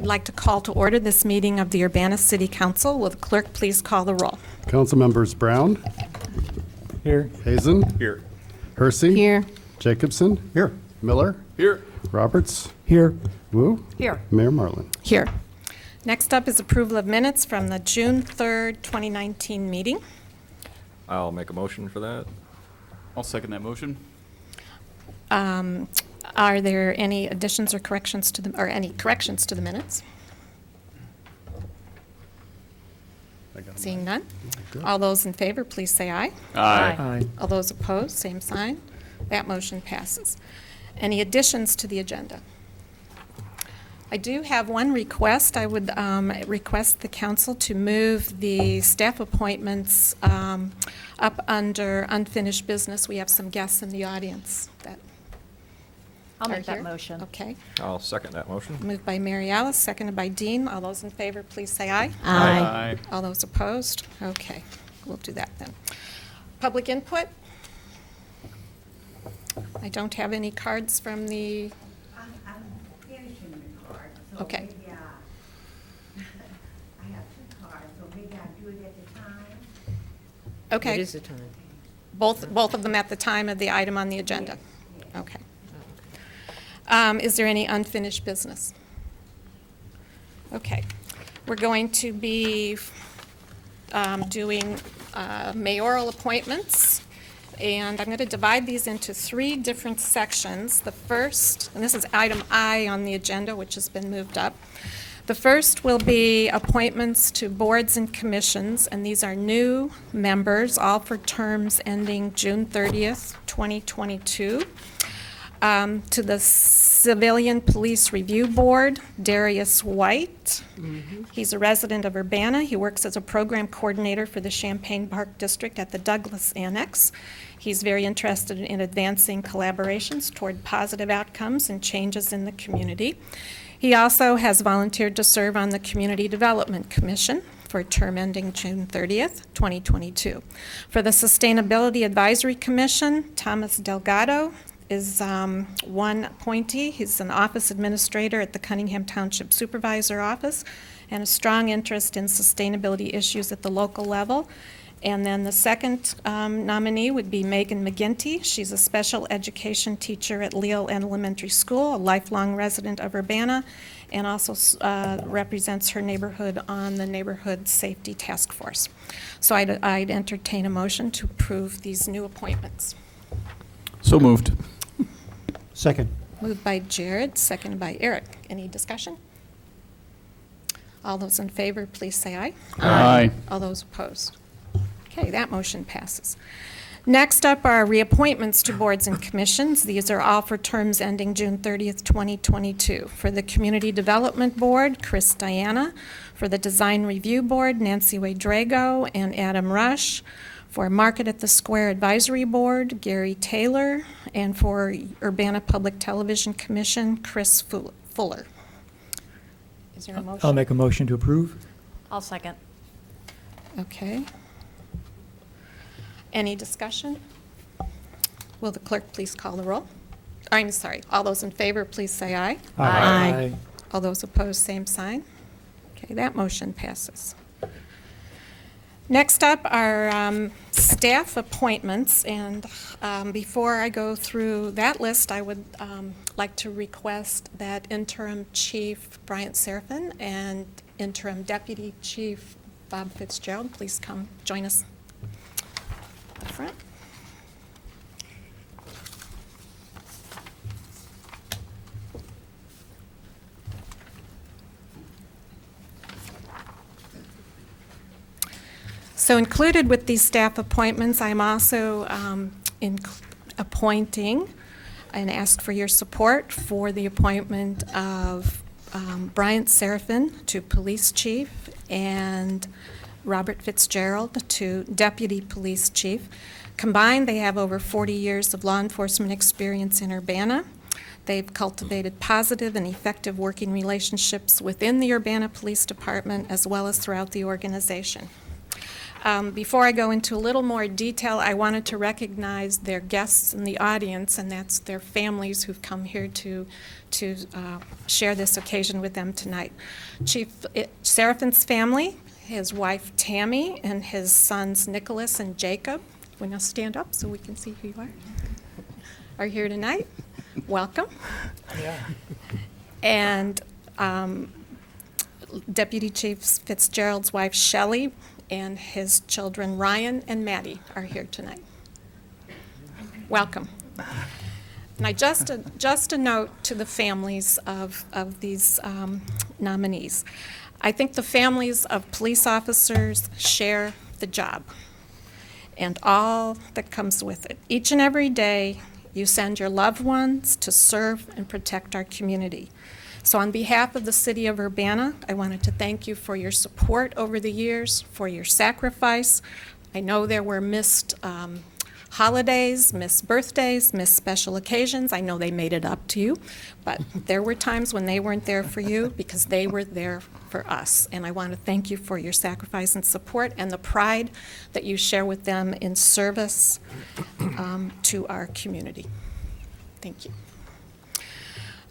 I'd like to call to order this meeting of the Urbana City Council. Will the clerk please call the roll? Council members Brown, Here. Hazen, Here. Hersey, Here. Jacobson, here, Miller, Here. Roberts, Here. Wu, Here. Mayor Marlin. Here. Next up is approval of minutes from the June 3rd, 2019 meeting. I'll make a motion for that. I'll second that motion. Are there any additions or corrections to the, or any corrections to the minutes? Seeing none? All those in favor, please say aye. Aye. All those opposed, same sign. That motion passes. Any additions to the agenda? I do have one request. I would request the council to move the staff appointments up under unfinished business. We have some guests in the audience that I'll are make that here. motion. Okay. I'll second that motion. Moved by Mary Alice, seconded by Dean. All those in favor, please say aye. Aye. All those opposed? Okay, we'll do that then. Public input? I don't have any cards from the, I'm finishing the card, so Okay. maybe I have two cards, so maybe I do it at the time. okay. It is the time. Both of them at the time of the item on the agenda? Okay. Is there any unfinished business? Okay. We're going to be doing mayoral appointments, and I'm going to divide these into three different sections. The first, and this is item I on the agenda, which has been moved up. The first will be appointments to boards and commissions, and these are new members, all for terms ending June 30th, 2022. To the Civilian Police Review Board, Darius White. He's a resident of Urbana. He works as a program coordinator for the Champaign Park District at the Douglas Annex. He's very interested in advancing collaborations toward positive outcomes and changes in the community. He also has volunteered to serve on the Community Development Commission for a term ending June 30th, 2022. For the Sustainability Advisory Commission, Thomas Delgado is one appointee. He's an office administrator at the Cunningham Township Supervisor Office and a strong interest in sustainability issues at the local level. And then the second nominee would be Megan McGinty. She's a special education teacher at Leal Elementary School, a lifelong resident of Urbana, and also represents her neighborhood on the Neighborhood Safety Task Force. So I'd entertain a motion to approve these new appointments. So moved. Second. Moved by Jared, seconded by Eric. Any discussion? All those in favor, please say aye. Aye. All those opposed? Okay, that motion passes. Next up are reappointments to boards and commissions. These are all for terms ending June 30th, 2022. For the Community Development Board, Chris Diana. For the Design Review Board, Nancy Wadrago and Adam Rush. For Market at the Square Advisory Board, Gary Taylor. And for Urbana Public Television Commission, Chris Fuller. Is there a motion? I'll make a motion to approve. I'll second. Okay. Any discussion? Will the clerk please call the roll? I'm sorry, all those in favor, please say aye. Aye. All those opposed, same sign. Okay, that motion passes. Next up are staff appointments, and before I go through that list, I would like to request that Interim Chief Bryant Serafin and Interim Deputy Chief Bob Fitzgerald please come join us up front. So included with these staff appointments, I'm also appointing and ask for your support for the appointment of Bryant Serafin to Police Chief and Robert Fitzgerald to Deputy Police Chief. Combined, they have over 40 years of law enforcement experience in Urbana. They've cultivated positive and effective working relationships within the Urbana Police Department as well as throughout the organization. Before I go into a little more detail, I wanted to recognize their guests in the audience, and that's their families who've come here to share this occasion with them tonight. Chief Seraphin's family, his wife Tammy, and his sons Nicholas and Jacob. Want to stand up so we can see who you are here tonight. Welcome. And Deputy Chief Fitzgerald's wife Shelley and his children Ryan and Maddie are here tonight. Welcome. And just a note to the families of these nominees. I think the families of police officers share the job and all that comes with it. Each and every day, you send your loved ones to serve and protect our community. So on behalf of the City of Urbana, I wanted to thank you for your support over the years, for your sacrifice. I know there were missed holidays, missed birthdays, missed special occasions. I know they made it up to you, but there were times when they weren't there for you because they were there for us. And I want to thank you for your sacrifice and support and the pride that you share with them in service to our community. Thank you.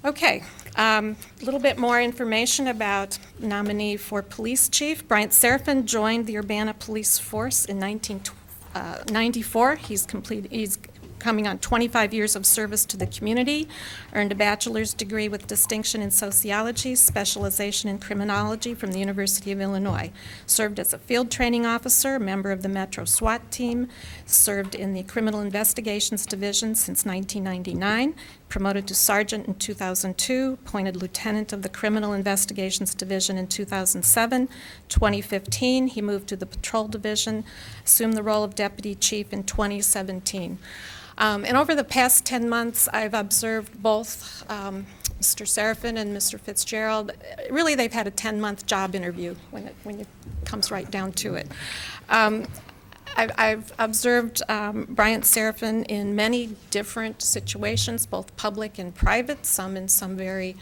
Okay, a little bit more information about nominee for police chief. Bryant Seraphin joined the Urbana Police Force in 1994. He's coming on 25 years of service to the community, earned a bachelor's degree with distinction in sociology, specialization in criminology from the University of Illinois, served as a field training officer, member of the Metro SWAT team, served in the Criminal Investigations Division since 1999, promoted to sergeant in 2002, appointed lieutenant of the Criminal Investigations Division in 2007. 2015, he moved to the Patrol Division, assumed the role of deputy chief in 2017. And over the past 10 months, I've observed both Mr. Seraphin and Mr. Fitzgerald. Really, they've had a 10-month job interview when it comes right down to it. I've observed Bryant Seraphin in many different situations, both public and private, some in some very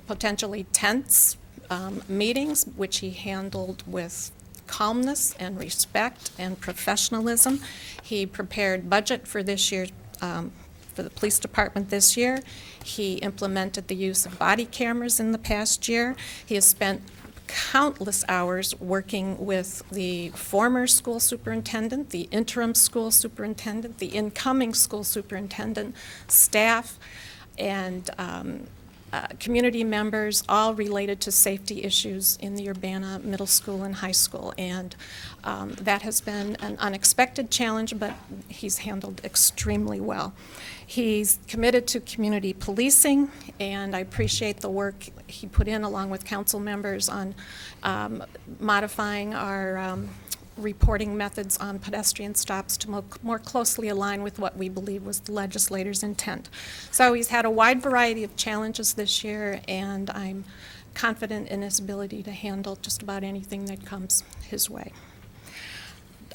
potentially tense meetings, which he handled with calmness and respect and professionalism. He prepared budget for this year, for the police department this year. He implemented the use of body cameras in the past year. He has spent countless hours working with the former school superintendent, the interim school superintendent, the incoming school superintendent, staff, and community members, all related to safety issues in the Urbana Middle School and High School. And that has been an unexpected challenge, but he's handled extremely well. He's committed to community policing, and I appreciate the work he put in along with council members on modifying our reporting methods on pedestrian stops to more closely align with what we believe was the legislators' intent. So he's had a wide variety of challenges this year, and I'm confident in his ability to handle just about anything that comes his way.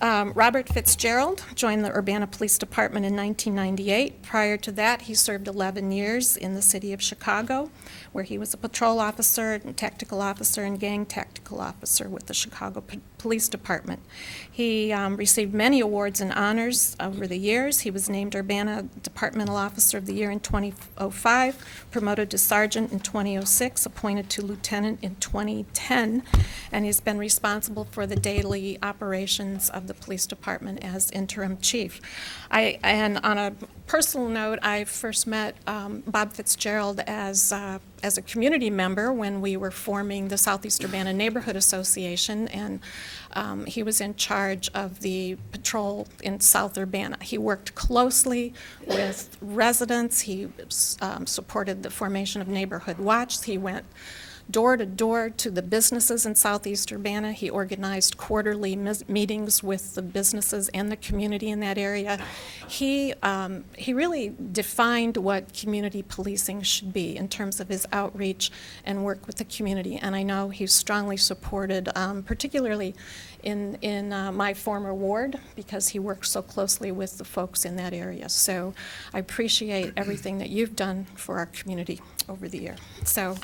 Robert Fitzgerald joined the Urbana Police Department in 1998. Prior to that, he served 11 years in the city of Chicago, where he was a patrol officer, and tactical officer, and gang tactical officer with the Chicago Police Department. He received many awards and honors over the years. He was named Urbana Departmental Officer of the Year in 2005, promoted to sergeant in 2006, appointed to lieutenant in 2010, and he's been responsible for the daily operations of the police department as interim chief. And on a personal note, I first met Bob Fitzgerald as a community member when we were forming the Southeast Urbana Neighborhood Association, and he was in charge of the patrol in South Urbana. He worked closely with residents. He supported the formation of Neighborhood Watch. He went door to door to the businesses in Southeast Urbana. He organized quarterly meetings with the businesses and the community in that area. He really defined what community policing should be in terms of his outreach and work with the community. And I know he's strongly supported, particularly in my former ward, because he worked so closely with the folks in that area. So I appreciate everything that you've done for our community over the year. So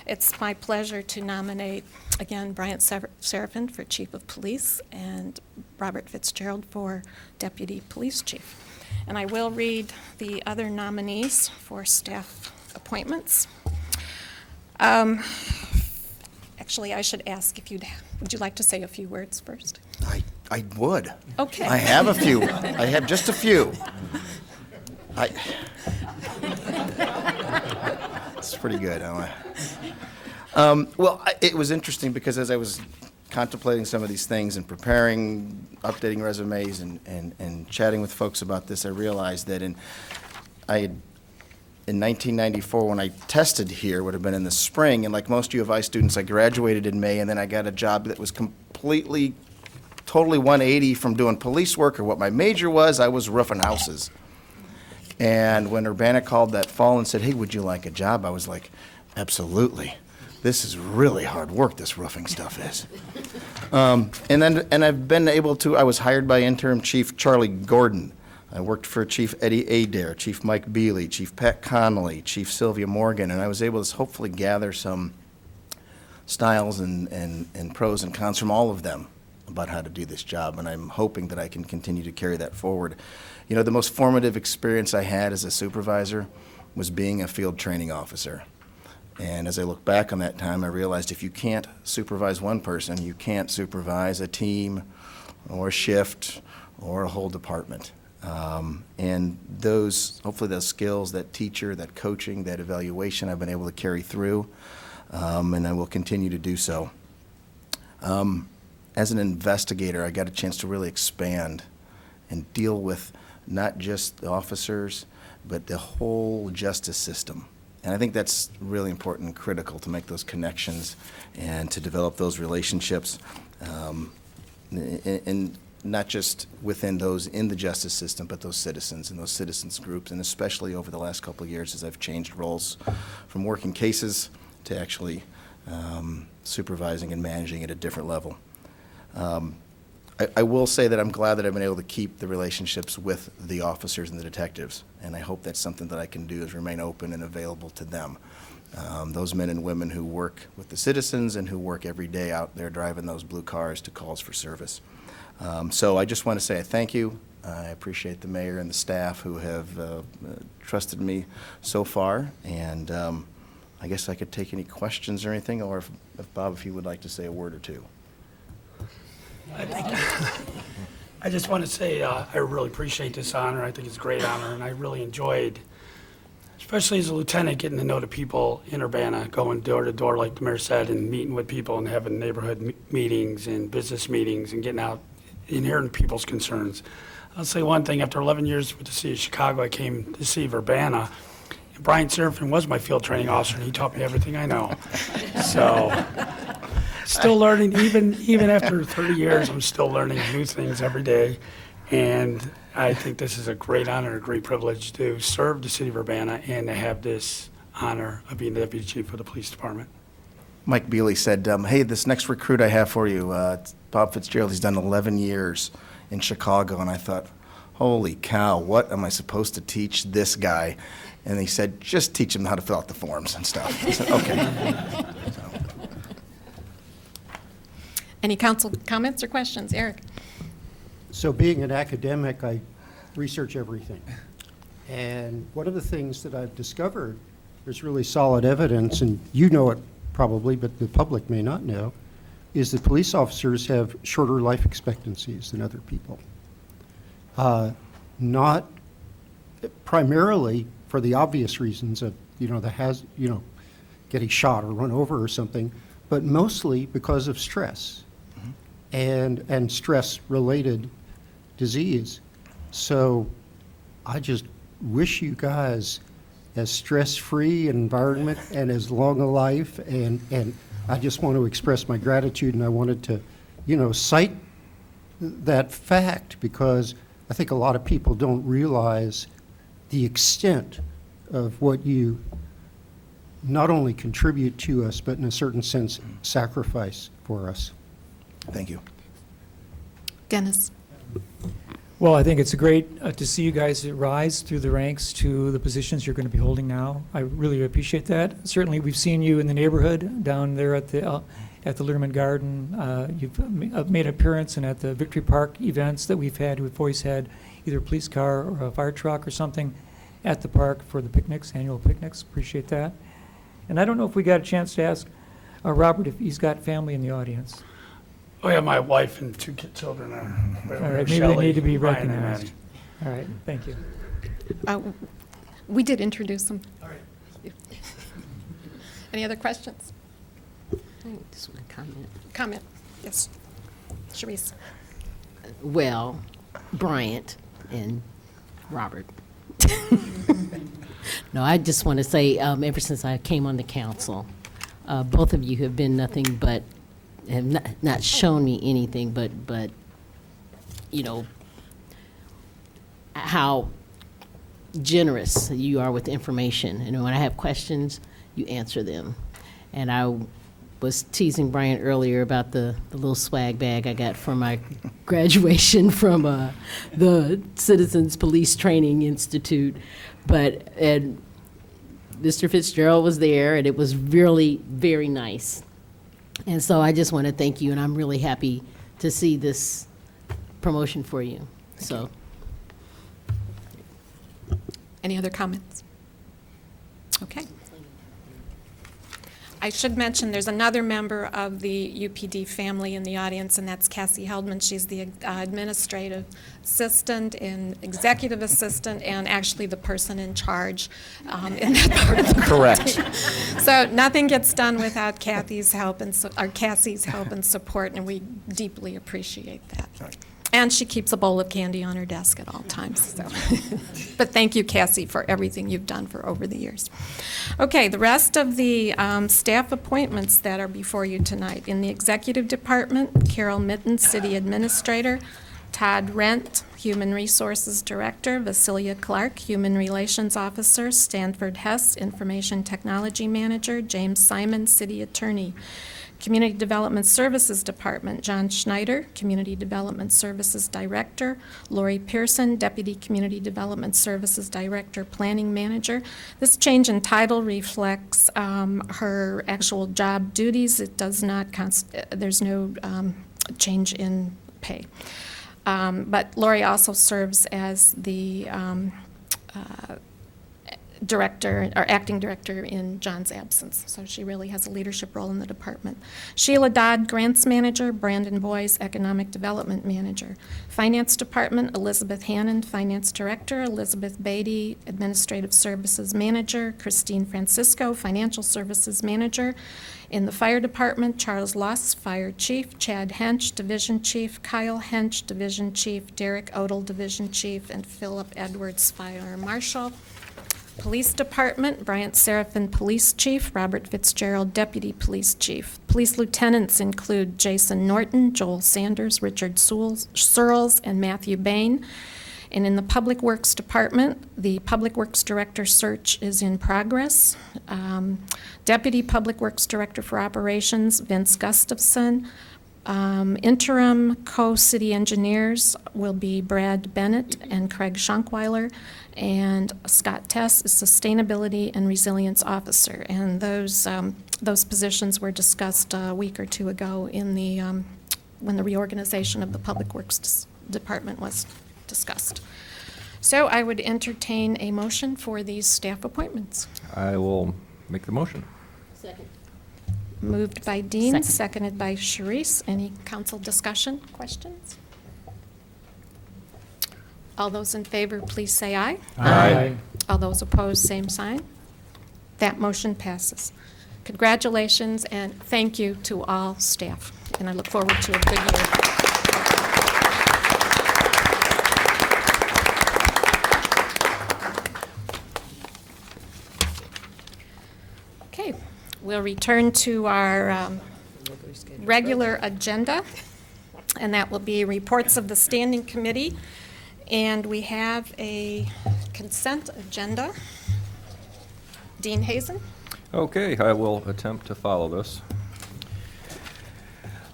it's my pleasure to nominate, again, Bryant Seraphin for Chief of Police and Robert Fitzgerald for Deputy Police Chief. And I will read the other nominees for staff appointments. Actually, I should ask if would you like to say a few words first? I would. Okay. I have a few. I have just a few. It's pretty good. It was interesting because as I was contemplating some of these things and preparing, updating resumes and chatting with folks about this, I realized that in 1994, when I tested here, would have been in the spring, and like most U of I students, I graduated in May, and then I got a job that was totally 180 from doing police work or what my major was. I was roofing houses. And when Urbana called that fall and said, hey, would you like a job? I was like, absolutely. This is really hard work, this roofing stuff is. And I've been able to, I was hired by interim Chief Charlie Gordon. I worked for Chief Eddie Adair, Chief Mike Bealey, Chief Pat Connolly, Chief Sylvia Morgan, and I was able to hopefully gather some styles and pros and cons from all of them about how to do this job, and I'm hoping that I can continue to carry that forward. You know, the most formative experience I had as a supervisor was being a field training officer. And as I look back on that time, I realized if you can't supervise one person, you can't supervise a team or a shift or a whole department. And hopefully those skills, that teacher, that coaching, that evaluation, I've been able to carry through, and I will continue to do so. As an investigator, I got a chance to really expand and deal with not just the officers, but the whole justice system. And I think that's really important and critical to make those connections and to develop those relationships, and not just within those in the justice system, but those citizens and those citizens groups, and especially over the last couple of years as I've changed roles from working cases to actually supervising and managing at a different level. I will say that I'm glad that I've been able to keep the relationships with the officers and the detectives, and I hope that's something that I can do is remain open and available to them. Those men and women who work with the citizens and who work every day out there driving those blue cars to calls for service. So I just want to say thank you. I appreciate the mayor and the staff who have trusted me so far, and I guess I could take any questions or anything, or if Bob, if you would like to say a word or two. I just want to say I really appreciate this honor. I think it's a great honor, and I really enjoyed, especially as a lieutenant, getting to know the people in Urbana, going door to door, like the mayor said, and meeting with people and having neighborhood meetings and business meetings and getting out and hearing people's concerns. I'll say one thing. After 11 years with the city of Chicago, I came to see Urbana. And Bryant Seraphin was my field training officer, and he taught me everything I know. So, still learning, even after 30 years, I'm still learning new things every day. And I think this is a great honor, a great privilege to serve the city of Urbana and to have this honor of being the deputy chief of the police department. Mike Bealey said, hey, this next recruit I have for you, it's Bob Fitzgerald. He's done 11 years in Chicago. And I thought, holy cow, what am I supposed to teach this guy? And he said, just teach him how to fill out the forms and stuff. I said, okay. So. Any council comments or questions? Eric? So being an academic, I research everything. And one of the things that I've discovered, there's really solid evidence, and you know it probably, but the public may not know, is that police officers have shorter life expectancies than other people. Not primarily for the obvious reasons of, getting shot or run over or something, but mostly because of stress and stress-related disease. So I just wish you guys as stress-free an environment and as long a life, and I just want to express my gratitude, and I wanted to, cite that fact because I think a lot of people don't realize the extent of what you not only contribute to us, but in a certain sense, sacrifice for us. Thank you. Dennis? Well, I think it's great to see you guys rise through the ranks to the positions you're going to be holding now. I really appreciate that. Certainly, we've seen you in the neighborhood down there at the Learman Garden. You've made an appearance and at the Victory Park events that we've had. We've always had either a police car or a fire truck or something at the park for the picnics, annual picnics. Appreciate that. And I don't know if we got a chance to ask Robert if he's got family in the audience. Oh, yeah, my wife and two children are right All over right, there, maybe they Shelley, need to be Ryan, and recognized. Maddie. All right, thank you. We did introduce them. All right. Any other questions? I just want to comment. Comment? Yes. Sharice? Well, Bryant and Robert. No, I just want to say, ever since I came on the council, both of you have been nothing but, have not shown me anything but, you know, how generous you are with information. And when I have questions, you answer them. And I was teasing Brian earlier about the little swag bag I got for my graduation from the Citizens Police Training Institute. And Mr. Fitzgerald was there, and it was really very nice. And so I just want to thank you, and I'm really happy to see this promotion for you. So. Any other comments? Okay. I should mention there's another member of the UPD family in the audience, and that's Cassie Heldman. She's the administrative assistant and executive assistant, and actually the person in charge in that part of the Correct. So nothing gets done without Kathy's help and or Cassie's help and support, and we deeply appreciate that. And she keeps a bowl of candy on her desk at all times. So. But thank you, Cassie, for everything you've done for over the years. Okay, the rest of the staff appointments that are before you tonight. In the Executive Department, Carol Mitten, City Administrator, Todd Rent, Human Resources Director, Vasilia Clark, Human Relations Officer, Stanford Hess, Information Technology Manager, James Simon, City Attorney. Community Development Services Department, John Schneider, Community Development Services Director, Lori Pearson, Deputy Community Development Services Director, Planning Manager. This change in title reflects her actual job duties. It does not, there's no change in pay. But Lori also serves as the director, or acting director in John's absence. So she really has a leadership role in the department. Sheila Dodd, Grants Manager, Brandon Boyes, Economic Development Manager. Finance Department, Elizabeth Hannon, Finance Director, Elizabeth Beatty, Administrative Services Manager, Christine Francisco, Financial Services Manager. In the Fire Department, Charles Loss, Fire Chief, Chad Hench, Division Chief, Kyle Hench, Division Chief, Derek Odell, Division Chief, and Philip Edwards, Fire Marshal. Police Department, Bryant Seraphin, Police Chief, Robert Fitzgerald, Deputy Police Chief. Police Lieutenants include Jason Norton, Joel Sanders, Richard Searles, and Matthew Bain. And in the Public Works Department, the Public Works Director search is in progress. Deputy Public Works Director for Operations, Vince Gustafson. Interim co-city engineers will be Brad Bennett and Craig Schunkweiler, and Scott Tess is Sustainability and Resilience Officer. And those positions were discussed a week or two ago in the when the reorganization of the Public Works Department was discussed. So I would entertain a motion for these staff appointments. I will make the motion. Second. Moved by Dean, Second. seconded by Sharice. Any council discussion, questions? All those in favor, please say aye. Aye. All those opposed, same sign. That motion passes. Congratulations and thank you to all staff, and I look forward to a good year. Okay, we'll return to our regular agenda, and that will be reports of the standing committee. And we have a consent agenda. Dean Hazen? Okay, I will attempt to follow this.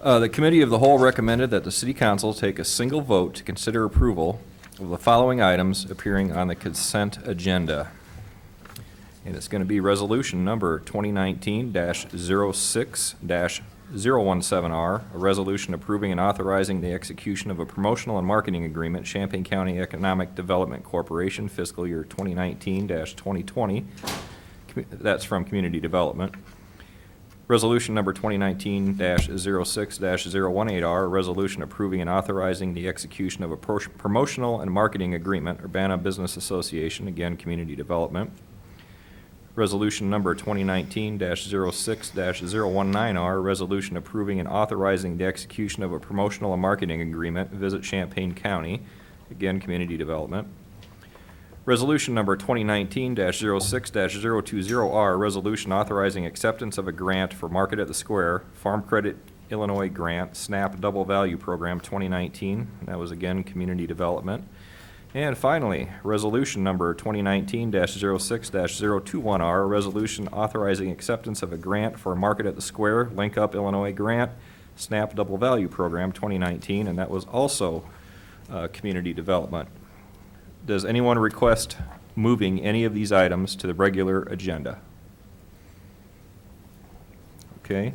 The Committee of the Whole recommended that the City Council take a single vote to consider approval of the following items appearing on the consent agenda. And it's going to be resolution number 2019-06-017R, a resolution approving and authorizing the execution of a promotional and marketing agreement, Champaign County Economic Development Corporation, fiscal year 2019-2020. That's from Community Development. Resolution number 2019-06-018R, a resolution approving and authorizing the execution of a promotional and marketing agreement, Urbana Business Association, again, Community Development. Resolution number 2019-06-019R, a resolution approving and authorizing the execution of a promotional and marketing agreement, Visit Champaign County, again, Community Development. Resolution number 2019-06-020R, a resolution authorizing acceptance of a grant for Market at the Square, Farm Credit Illinois Grant, SNAP Double Value Program 2019. That was again Community Development. And finally, resolution number 2019-06-021R, a resolution authorizing acceptance of a grant for Market at the Square, Link Up Illinois Grant, SNAP Double Value Program 2019, and that was also Community Development. Does anyone request moving any of these items to the regular agenda? Okay.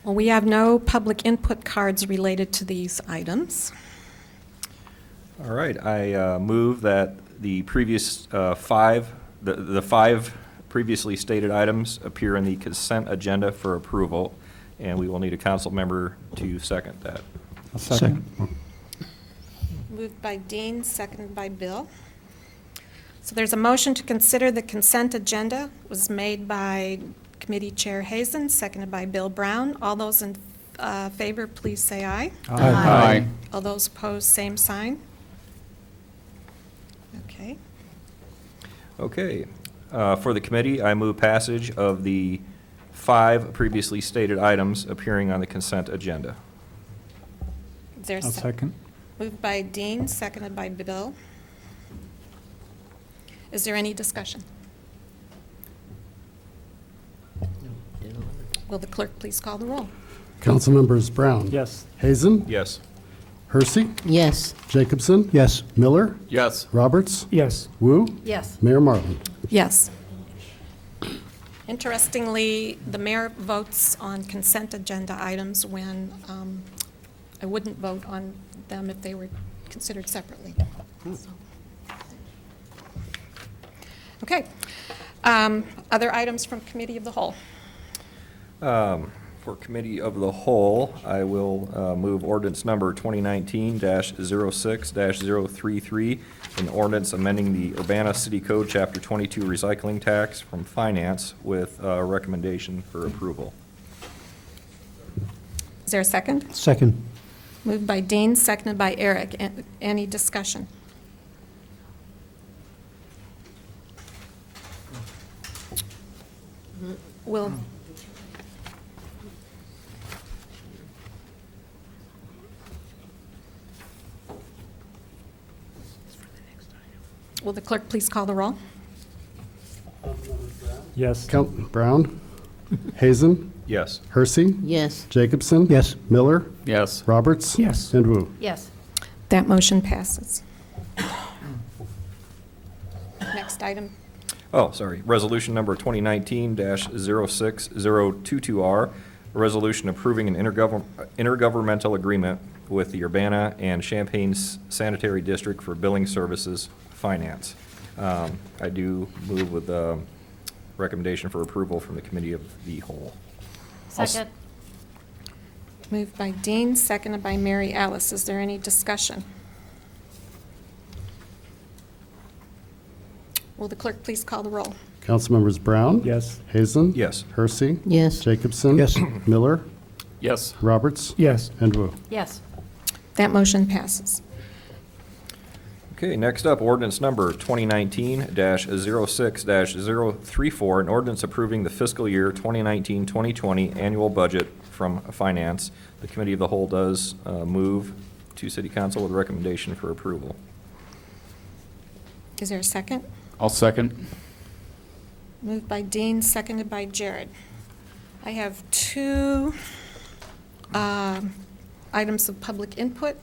Well, we have no public input cards related to these items. All right, I move that the previous five previously stated items appear in the consent agenda for approval, and we will need a council member to second that. I'll second. Moved by Dean, seconded by Bill. So there's a motion to consider the consent agenda. It was made by Committee Chair Hazen, seconded by Bill Brown. All those in favor, please say aye. Aye. All those opposed, same sign. Okay. Okay, for the committee, I move passage of the 5 previously stated items appearing on the consent agenda. Is there a second? Moved by Dean, seconded by Bill. Is there any discussion? Will the clerk please call the roll? Councilmembers Brown. Yes. Hazen. Yes. Hersey. Yes. Jacobson. Yes. Miller. Yes. Roberts. Yes. Wu. Yes. Mayor Martin. Yes. Interestingly, the mayor votes on consent agenda items when I wouldn't vote on them if they were considered separately. So. Okay. Other items from Committee of the Whole? For Committee of the Whole, I will move ordinance number 2019-06-033, an ordinance amending the Urbana City Code, Chapter 22, recycling tax from finance with recommendation for approval. Is there a second? Second. Moved by Dean, seconded by Eric. Any discussion? Will the clerk please call the roll? Yes. Brown. Hazen. Yes. Hersey. Yes. Jacobson. Yes. Miller. Yes. Roberts. Yes. And Wu. Yes. That motion passes. Next item. Oh, sorry. Resolution number 2019-06022R, a resolution approving an intergovernmental agreement with the Urbana and Champaign Sanitary District for billing services finance. I do move with recommendation for approval from the Committee of the Whole. Second. Moved by Dean, seconded by Mary Alice. Is there any discussion? Will the clerk please call the roll? Councilmembers Brown. Yes. Hazen. Yes. Hersey. Yes. Jacobson. Yes. Miller. Yes. Roberts. Yes. And Wu. Yes. That motion passes. Okay, next up, ordinance number 2019-06-034, an ordinance approving the fiscal year 2019-2020 annual budget from finance. The Committee of the Whole does move to City Council with recommendation for approval. Is there a second? I'll second. Moved by Dean, seconded by Jared. I have 2 items of public input.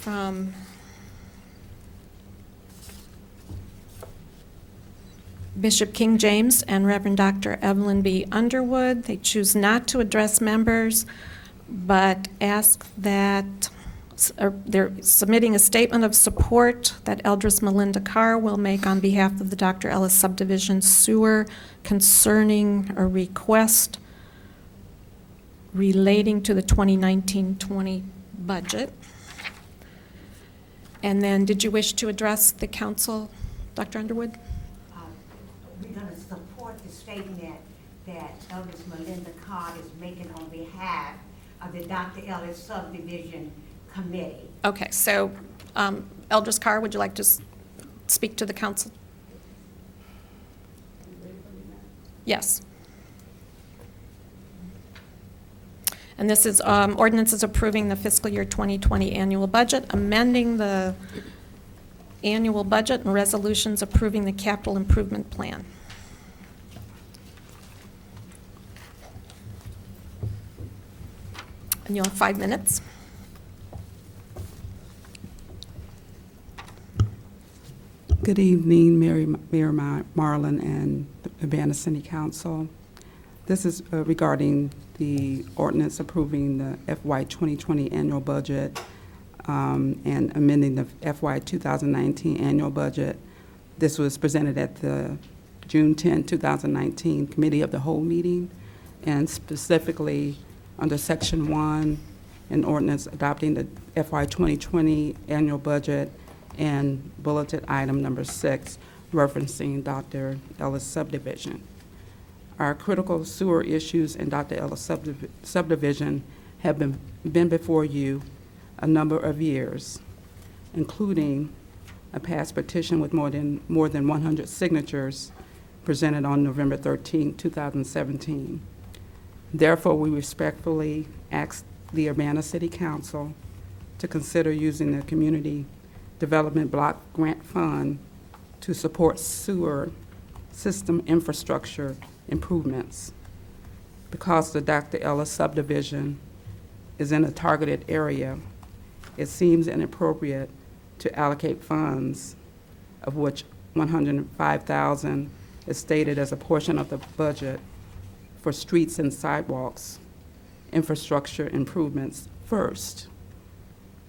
from Bishop King James and Reverend Dr. Evelyn B. Underwood. They choose not to address members, but ask that, they're submitting a statement of support that Eldris Melinda Carr will make on behalf of the Dr. Ellis Subdivision Sewer concerning a request relating to the 2019-20 budget. And then, did you wish to address the council, Dr. Underwood? We're gonna support the statement that Eldris Melinda Card is making on behalf of the Dr. Ellis Subdivision Committee. Okay, so Eldris Carr, would you like to speak to the council? Yes. And this is ordinances approving the fiscal year 2020 annual budget, amending the annual budget, and resolutions approving the capital improvement plan. And you'll have 5 minutes. Good evening, Mayor Marlin and the Urbana City Council. This is regarding the ordinance approving the FY 2020 annual budget and amending the FY 2019 annual budget. This was presented at the June 10, 2019 Committee of the Whole meeting, and specifically under Section 1, an ordinance adopting the FY 2020 annual budget, and bulleted item number 6, referencing Dr. Ellis Subdivision. Our critical sewer issues in Dr. Ellis Subdivision have been before you a number of years, including a past petition with more than 100 signatures presented on November 13, 2017. Therefore, we respectfully ask the Urbana City Council to consider using the Community Development Block Grant Fund to support sewer system infrastructure improvements. Because the Dr. Ellis Subdivision is in a targeted area, it seems inappropriate to allocate funds, of which $105,000 is stated as a portion of the budget for streets and sidewalks infrastructure improvements first,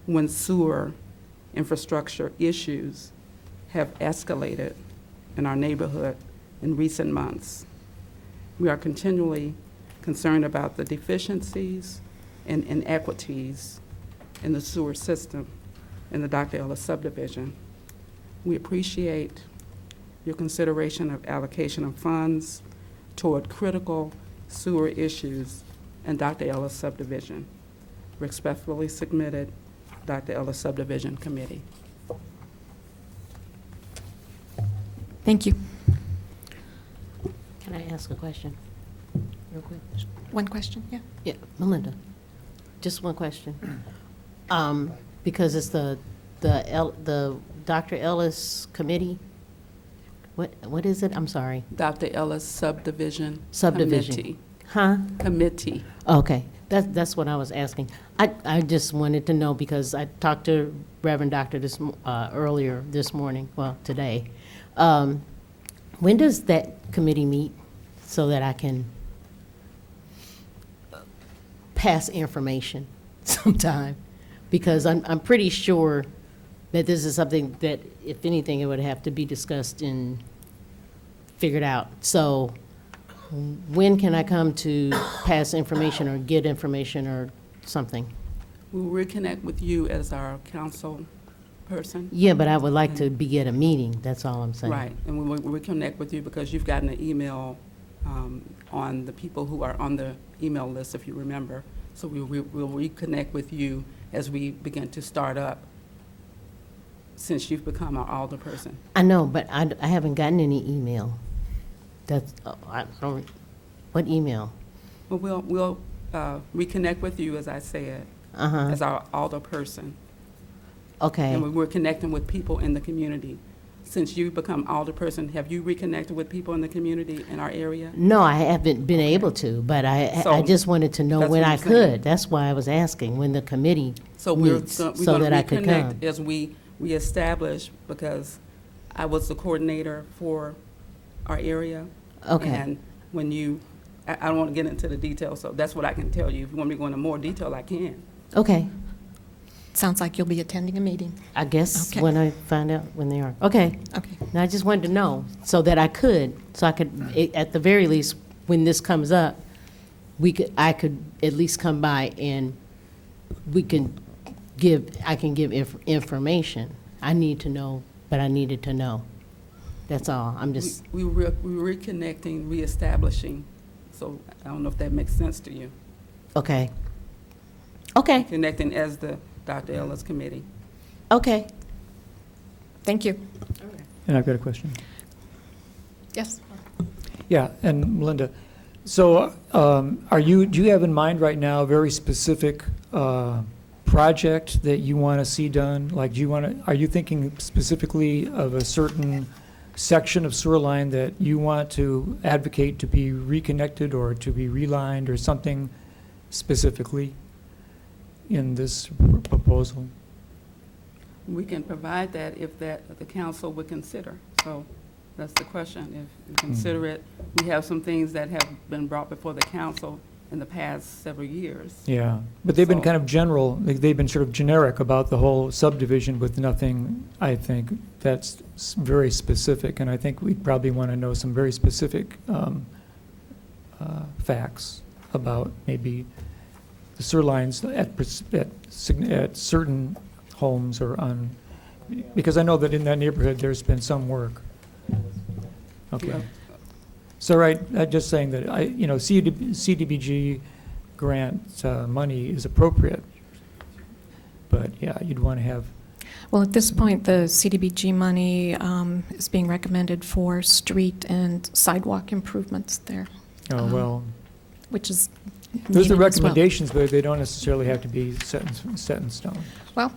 when sewer infrastructure issues have escalated in our neighborhood in recent months. We are continually concerned about the deficiencies and inequities in the sewer system in the Dr. Ellis Subdivision. We appreciate your consideration of allocation of funds toward critical sewer issues in Dr. Ellis Subdivision. Respectfully submitted, Dr. Ellis Subdivision Committee. Thank you. Can I ask a question real quick? One question, yeah. Yeah, Melinda, just one question. Because it's the Dr. Ellis Committee. What is it? I'm sorry. Dr. Ellis Subdivision Subdivision. Committee. Huh? Committee. Okay, that's what I was asking. I just wanted to know because I talked to Reverend Doctor earlier this morning, well, today. When does that committee meet so that I can pass information sometime? Because I'm pretty sure that this is something that, if anything, it would have to be discussed and figured out. So when can I come to pass information or get information or something? We'll reconnect with you as our council person. Yeah, but I would like to be at a meeting, that's all I'm saying. Right, and we will reconnect with you because you've gotten an email on the people who are on the email list, if you remember. So we'll reconnect with you as we begin to start up, since you've become our alderperson. I know, but I haven't gotten any email. That's, what email? Well, we'll reconnect with you, as I said, as our alderperson. Okay, And we're connecting with people in the community. since you become alderperson, have you reconnected with people in the community in our area? No, I haven't been able to, but I So, just wanted to know that's when what I I'm saying. could. That's why I was asking, when the committee So we're meets, going so to that I could come. reconnect as we establish, because I was the coordinator for our area. Okay. And when you, I don't want to get into the details, so that's what I can tell you. If you want me to go into more detail, I can. Okay, Sounds like you'll be attending a meeting. I guess Okay. when I find out when they are. Okay. Okay. And I just wanted to know, so that I could, at the very least, when this comes up, I could at least come by and I can give information. I need to know, but I needed to know. That's all. I'm just, We're reconnecting, reestablishing, so I don't know if that makes sense to you. okay. Okay, Connecting as the Dr. Ellis Committee. okay. Thank you. And I've got a question. Yes. Yeah, and Melinda, so do you have in mind right now a very specific project that you want to see done? Like, are you thinking specifically of a certain section of sewer line that you want to advocate to be reconnected or to be relined or something specifically in this proposal? We can provide that if the council would consider. So that's the question. If you consider it, we have some things that have been brought before the council in the past several years. Yeah, but they've been So- kind of general, they've been sort of generic about the whole subdivision with nothing, I think, that's very specific, and I think we'd probably want to know some very specific facts about maybe the sewer lines at certain homes or on, because I know that in that neighborhood, there's been some work. Okay. Yeah. So, right, I'm just saying that CDBG grant money is appropriate, but yeah, you'd want to have, Well, at this point, the CDBG money is being recommended for street and sidewalk improvements there, well, which is those are needed as well. recommendations, but they don't necessarily have to be set in stone. Well,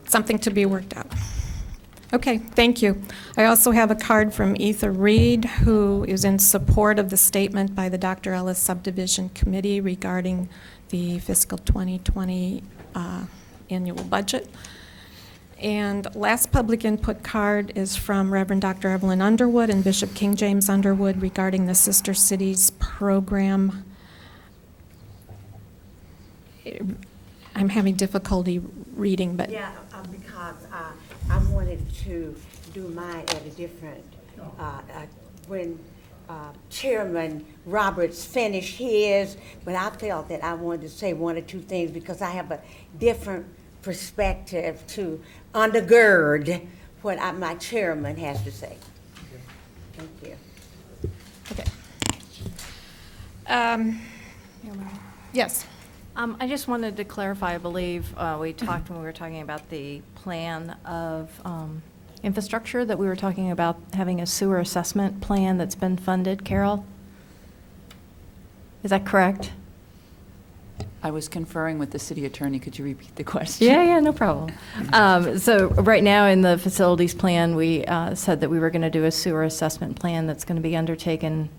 something to be worked out. Okay, thank you. I also have a card from Etha Reed, who is in support of the statement by the Dr. Ellis Subdivision Committee regarding the fiscal 2020 annual budget. And last public input card is from Reverend Dr. Evelyn Underwood and Bishop King James Underwood regarding the Sister Cities program. I'm having difficulty reading, but Yeah, because I wanted to do mine at a different, when Chairman Roberts finished his, but I felt that I wanted to say one or two things because I have a different perspective to undergird what my chairman has to say. Thank you. okay. Yes. I just wanted to clarify, I believe we talked when we were talking about the plan of infrastructure, that we were talking about having a sewer assessment plan that's been funded. Carol? Is that correct? I was conferring with the city attorney. Could you repeat the question? Yeah, no problem. So right now in the facilities plan, we said that we were going to do a sewer assessment plan that's going to be undertaken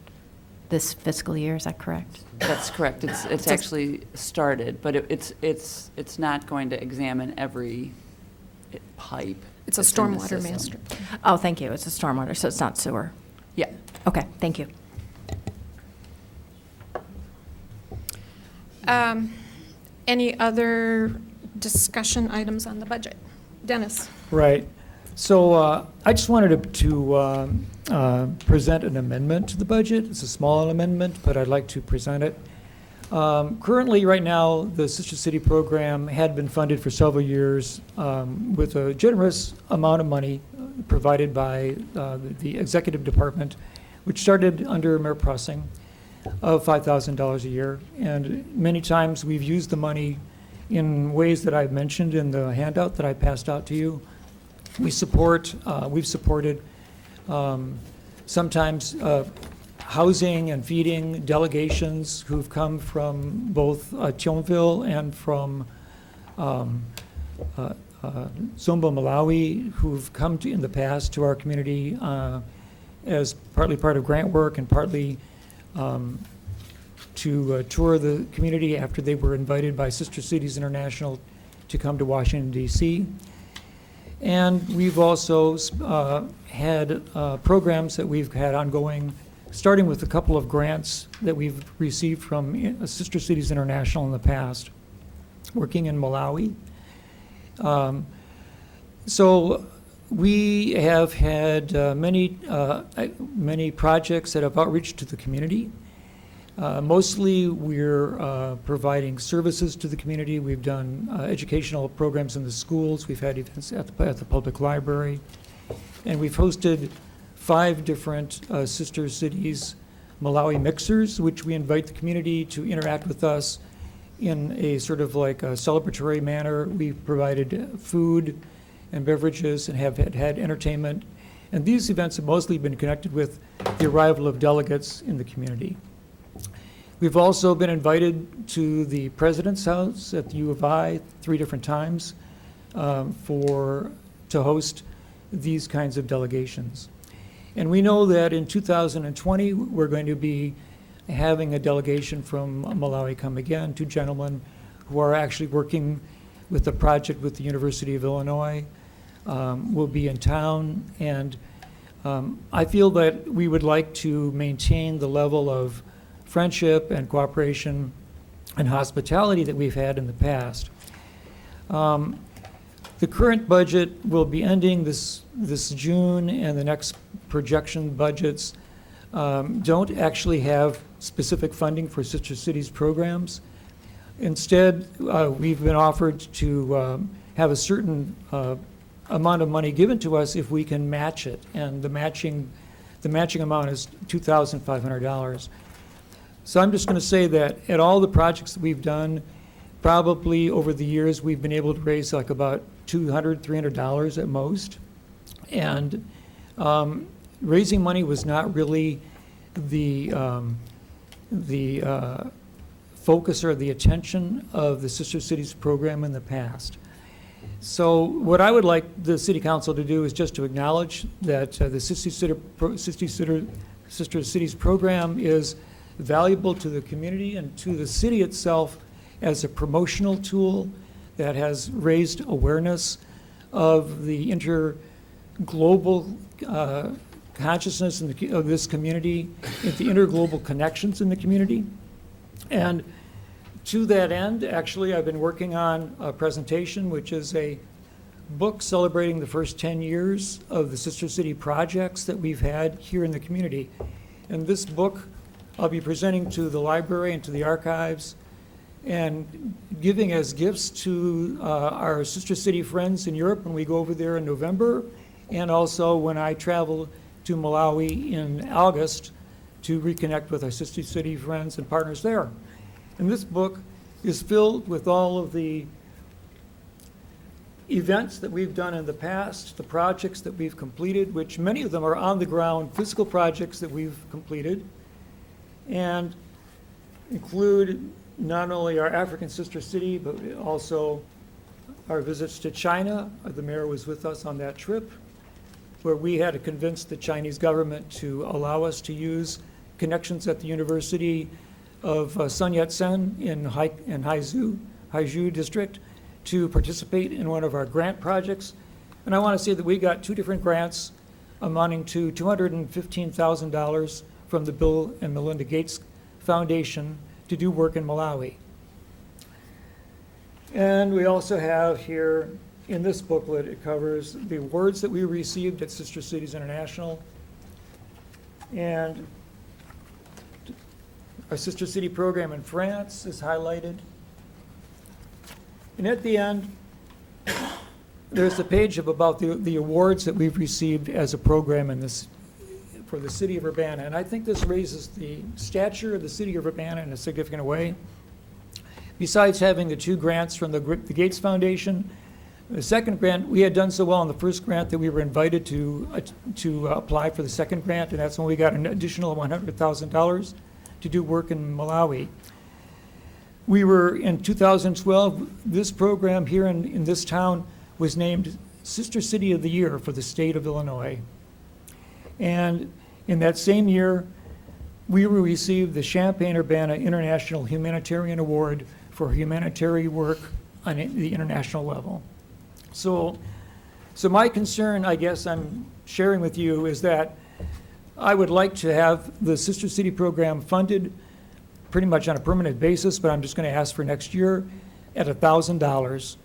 this fiscal year. Is that correct? That's correct. It's actually started, but it's not going to examine every pipe. It's a that's in the stormwater system. master. Oh, thank you. It's a stormwater, so it's not sewer. Yeah. Okay, thank you. Any other discussion items on the budget? Dennis? Right. So I just wanted to present an amendment to the budget. It's a small amendment, but I'd like to present it. Currently, right now, the Sister City program had been funded for several years with a generous amount of money provided by the executive department, which started under Mayor Pressing, of $5,000 a year. And many times we've used the money in ways that I've mentioned in the handout that I passed out to you. We've supported sometimes housing and feeding delegations who've come from both Thionville and from Zumba Malawi, who've come in the past to our community as partly part of grant work and partly to tour the community after they were invited by Sister Cities International to come to Washington, D.C. And we've also had programs that we've had ongoing, starting with a couple of grants that we've received from Sister Cities International in the past, working in Malawi. So we have had many projects that have outreach to the community. Mostly we're providing services to the community. We've done educational programs in the schools. We've had events at the public library. And we've hosted 5 different Sister Cities Malawi mixers, which we invite the community to interact with us in a sort of like a celebratory manner. We've provided food and beverages and have had entertainment. And these events have mostly been connected with the arrival of delegates in the community. We've also been invited to the President's House at the U of I 3 different times to host these kinds of delegations. And we know that in 2020, we're going to be having a delegation from Malawi come again, 2 gentlemen who are actually working with the project with the University of Illinois, will be in town. And I feel that we would like to maintain the level of friendship and cooperation and hospitality that we've had in the past. The current budget will be ending this June, and the next projection budgets don't actually have specific funding for Sister Cities programs. Instead, we've been offered to have a certain amount of money given to us if we can match it, and the matching amount is $2,500. So I'm just going to say that at all the projects that we've done, probably over the years, we've been able to raise like about $200, $300 at most. And raising money was not really the focus or the attention of the Sister Cities program in the past. So what I would like the City Council to do is just to acknowledge that the Sister Cities program is valuable to the community and to the city itself as a promotional tool that has raised awareness of the interglobal consciousness of this community, the interglobal connections in the community. And to that end, actually, I've been working on a presentation, which is a book celebrating the first 10 years of the Sister City projects that we've had here in the community. And this book I'll be presenting to the library and to the archives and giving as gifts to our Sister City friends in Europe when we go over there in November, and also when I travel to Malawi in August to reconnect with our Sister City friends and partners there. And this book is filled with all of the events that we've done in the past, the projects that we've completed, which many of them are on-the-ground physical projects that we've completed, and include not only our African Sister City, but also our visits to China. The mayor was with us on that trip, where we had to convince the Chinese government to allow us to use connections at the University of Sun Yat-sen in Haizhu district to participate in one of our grant projects. And I want to say that we got 2 different grants amounting to $215,000 from the Bill and Melinda Gates Foundation to do work in Malawi. And we also have here in this booklet, it covers the awards that we received at Sister Cities International, and our Sister City program in France is highlighted. And at the end, there's a page about the awards that we've received as a program in this for the city of Urbana. And I think this raises the stature of the city of Urbana in a significant way. Besides having the 2 grants from the Gates Foundation, the second grant, we had done so well in the first grant that we were invited to apply for the second grant, and that's when we got an additional $100,000 to do work in Malawi. We were, in 2012, this program here in this town was named Sister City of the Year for the state of Illinois. And in that same year, we received the Champaign-Urbana International Humanitarian Award for humanitarian work on the international level. So my concern, I guess I'm sharing with you, is that I would like to have the Sister City program funded pretty much on a permanent basis, but I'm just going to ask for next year at $1,000.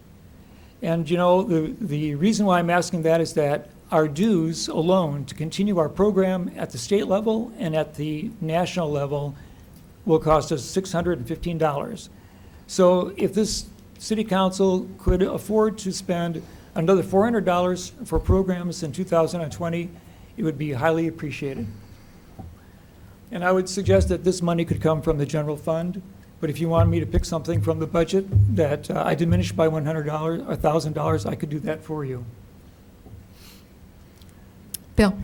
And you know, the reason why I'm asking that is that our dues alone to continue our program at the state level and at the national level will cost us $615. So if this city council could afford to spend another $400 for programs in 2020, it would be highly appreciated. And I would suggest that this money could come from the general fund, but if you want me to pick something from the budget that I diminished by $100 or $1,000, I could do that for you. Bill?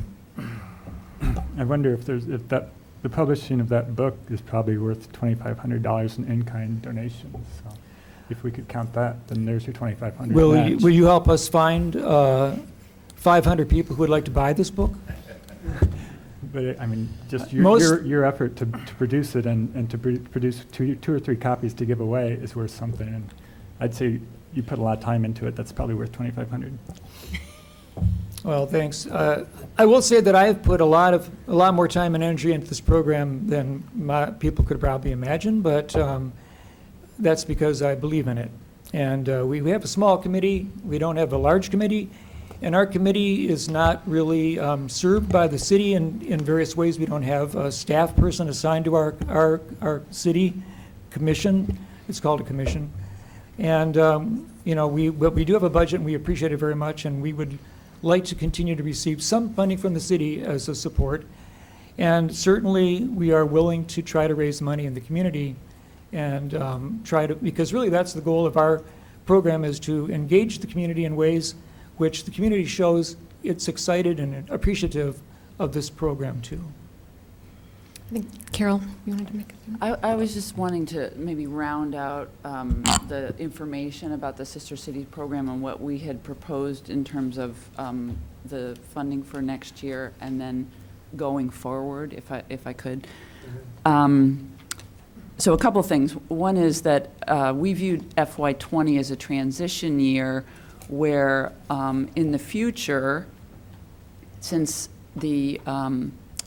I wonder if the publishing of that book is probably worth $2,500 in in-kind donations. So if we could count that, then there's your $2,500. Will you help us find 500 people who would like to buy this book? But I mean, just Most- your effort to produce it and to produce two or three copies to give away is worth something. And I'd say you put a lot of time into it. That's probably worth $2,500. Well, thanks. I will say that I have put a lot more time and energy into this program than people could probably imagine, but that's because I believe in it. And we have a small committee. We don't have a large committee. And our committee is not really served by the city in various ways. We don't have a staff person assigned to our city commission. It's called a commission. And, you know, but we do have a budget, and we appreciate it very much, and we would like to continue to receive some funding from the city as a support. And certainly, we are willing to try to raise money in the community and because really that's the goal of our program, is to engage the community in ways which the community shows it's excited and appreciative of this program too. I think, Carol, you wanted to make a I was just wanting to maybe round out the information about the Sister Cities program and what we had proposed in terms of the funding for next year and then going forward, if I could. So a couple of things. One is that we viewed FY20 as a transition year where in the future, since the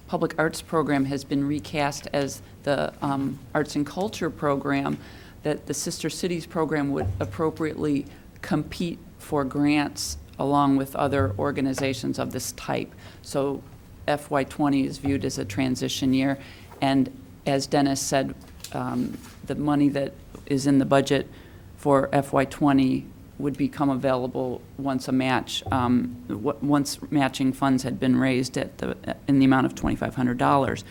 public arts program has been recast as the arts and culture program, that the Sister Cities program would appropriately compete for grants along with other organizations of this type. So FY20 is viewed as a transition year, and as Dennis said, the money that is in the budget for FY20 would become available once once matching funds had been raised in the amount of $2,500.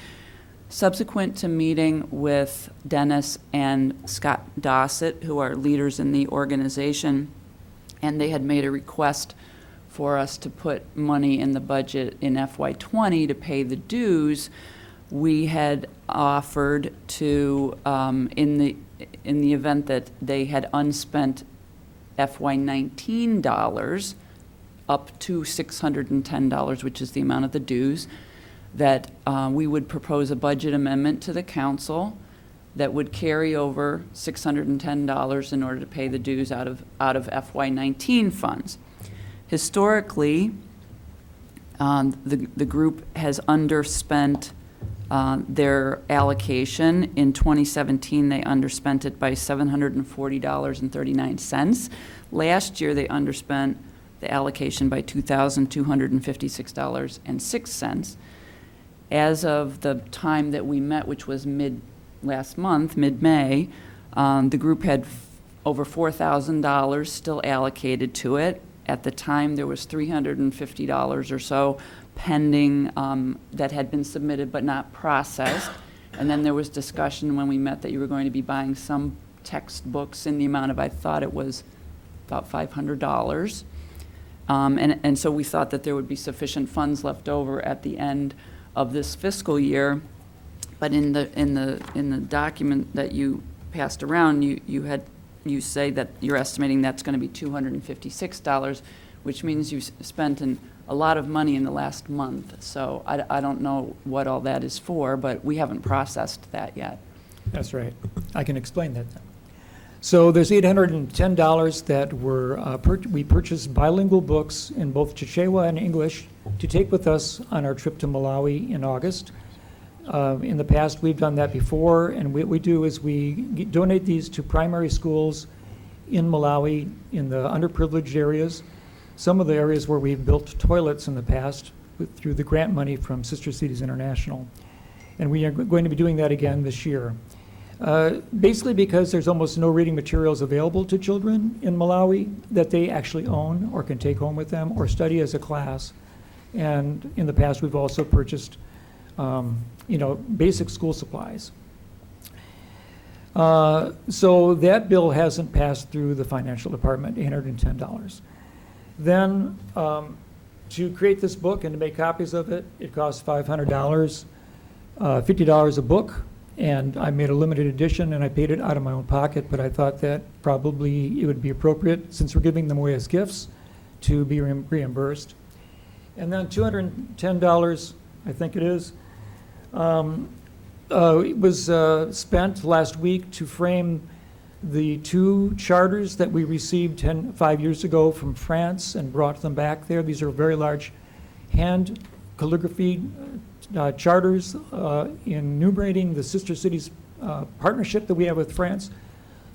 Subsequent to meeting with Dennis and Scott Dossett, who are leaders in the organization, and they had made a request for us to put money in the budget in FY20 to pay the dues, we had offered to, in the event that they had unspent FY19 dollars, up to $610, which is the amount of the dues, that we would propose a budget amendment to the council that would carry over $610 in order to pay the dues out of FY19 funds. Historically, the group has underspent their allocation. In 2017, they underspent it by $740.39. Last year, they underspent the allocation by $2,256.06. As of the time that we met, which was last month, mid-May, the group had over $4,000 still allocated to it. At the time, there was $350 or so pending that had been submitted but not processed. And then there was discussion when we met that you were going to be buying some textbooks in the amount of, I thought it was about $500. And so we thought that there would be sufficient funds left over at the end of this fiscal year. But in the document that you passed around, you say that you're estimating that's going to be $256, which means you've spent a lot of money in the last month. So I don't know what all that is for, but we haven't processed that yet. That's right. I can explain that then. So there's $810 that we purchased bilingual books in both Chichewa and English to take with us on our trip to Malawi in August. In the past, we've done that before, and what we do is we donate these to primary schools in Malawi in the underprivileged areas, some of the areas where we've built toilets in the past through the grant money from Sister Cities International. And we are going to be doing that again this year. Basically because there's almost no reading materials available to children in Malawi that they actually own or can take home with them or study as a class. And in the past, we've also purchased, basic school supplies. So that bill hasn't passed through the financial department, $810. Then to create this book and to make copies of it, it costs $500, $50 a book. And I made a limited edition, and I paid it out of my own pocket, but I thought that probably it would be appropriate, since we're giving them away as gifts, to be reimbursed. And then $210, I think it is, it was spent last week to frame the 2 charters that we received 5 years ago from France and brought them back there. These are very large hand calligraphy charters enumerating the Sister Cities partnership that we have with France.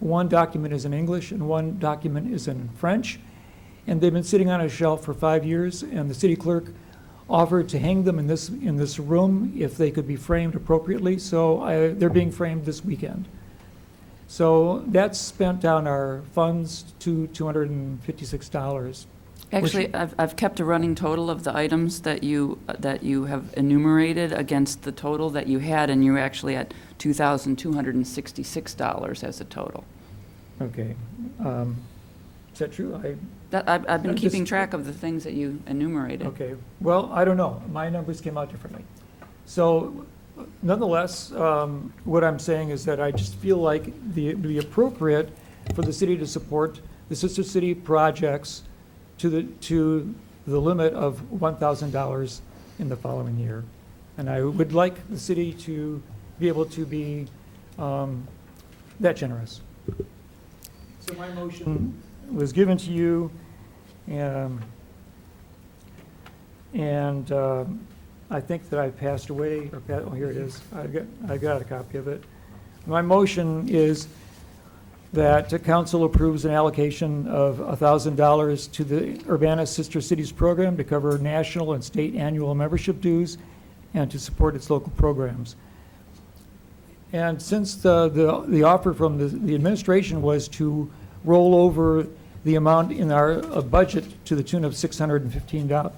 One document is in English and one document is in French. And they've been sitting on a shelf for 5 years, and the city clerk offered to hang them in this room if they could be framed appropriately. So they're being framed this weekend. So that's spent on our funds to $256. Actually, I've kept a running total of the items that you have enumerated against the total that you had, and you're actually at $2,266 as a total. Okay. Is that true? I've been keeping track of the things that you enumerated. Okay. Well, I don't know. My numbers came out differently. So nonetheless, what I'm saying is that I just feel like it would be appropriate for the city to support the Sister City projects to the limit of $1,000 in the following year. And I would like the city to be able to be that generous. So my motion was given to you, and I think that I passed away, oh, here it is. I got a copy of it. My motion is that the council approves an allocation of $1,000 to the Urbana Sister Cities program to cover national and state annual membership dues and to support its local programs. And since the offer from the administration was to roll over the amount in our budget to the tune of $615 or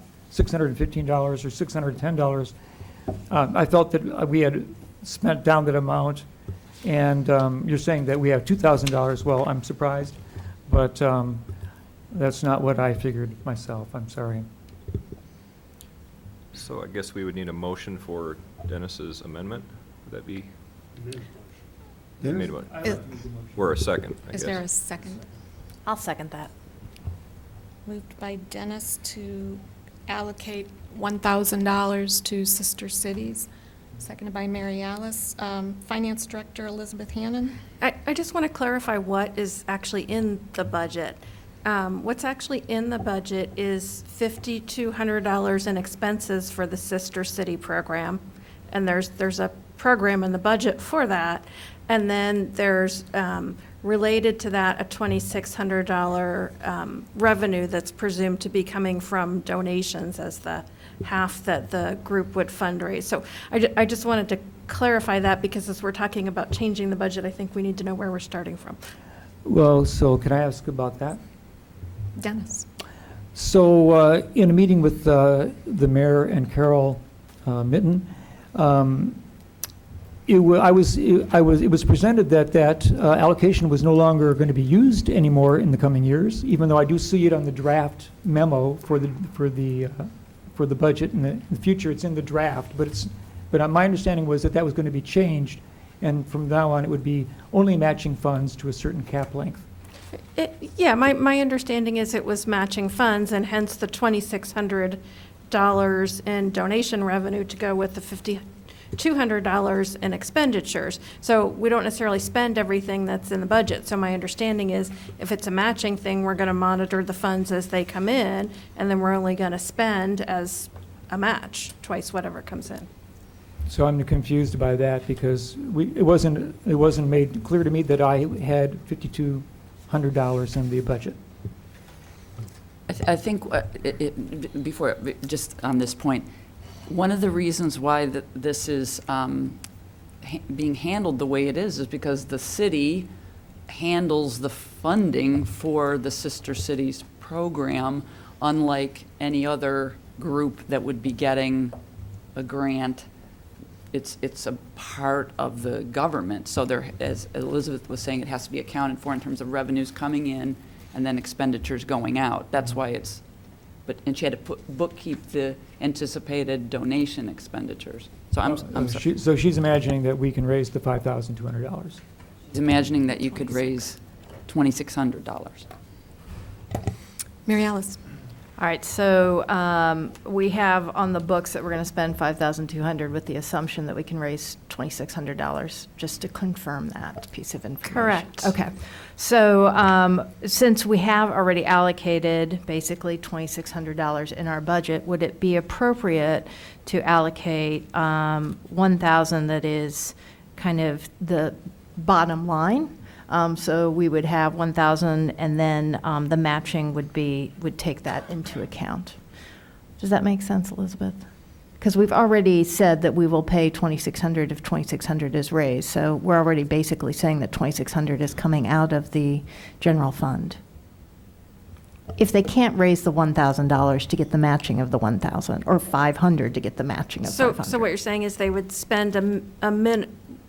$610, I felt that we had spent down that amount. And you're saying that we have $2,000. Well, I'm surprised, but that's not what I figured myself. I'm sorry. So I guess we would need a motion for Dennis's amendment. Would that be? Dennis? Made one. Or a second, I guess. Is there a second? I'll second that. Moved by Dennis to allocate $1,000 to Sister Cities. Seconded by Mary Alice. Finance Director Elizabeth Hannon. I just want to clarify what is actually in the budget. What's actually in the budget is $5,200 in expenses for the Sister City program, and there's a program in the budget for that, and then there's related to that a $2,600 revenue that's presumed to be coming from donations as the half that the group would fundraise. So I just wanted to clarify that, because as we're talking about changing the budget, I think we need to know where we're starting from. Well, so can I ask about that? Dennis. So in a meeting with the mayor and Carol Mitten, it was presented that allocation was no longer going to be used anymore in the coming years, even though I do see it on the draft memo for the budget in the future. It's in the draft, but my understanding was that was going to be changed, and from now on, it would be only matching funds to a certain cap length. Yeah, my understanding is it was matching funds, and hence the $2,600 in donation revenue to go with the $5,200 in expenditures. So we don't necessarily spend everything that's in the budget. So my understanding is if it's a matching thing, we're going to monitor the funds as they come in, and then we're only going to spend as a match, twice whatever comes in. So I'm confused by that because it wasn't made clear to me that I had $5,200 in the budget. I think, before, just on this point, one of the reasons why this is being handled the way it is because the city handles the funding for the Sister Cities program, unlike any other group that would be getting a grant. It's a part of the government. So there, as Elizabeth was saying, it has to be accounted for in terms of revenues coming in and then expenditures going out. That's why it's, and she had to bookkeep the anticipated donation expenditures. So I'm sorry. So she's imagining that we can raise the $5,200. She's imagining that you could raise $2,600. Mary Alice. All right, so we have on the books that we're going to spend $5,200 with the assumption that we can raise $2,600, just to confirm that piece of information. Correct. Okay, so since we have already allocated basically $2,600 in our budget, would it be appropriate to allocate $1,000 that is kind of the bottom line? So we would have 1,000, and then the matching would take that into account. Does that make sense, Elizabeth? Because we've already said that we will pay $2,600 if $2,600 is raised. So we're already basically saying that $2,600 is coming out of the general fund. If they can't raise the $1,000 to get the matching of the 1,000, or $500 to get the matching of $500. So what you're saying is they would spend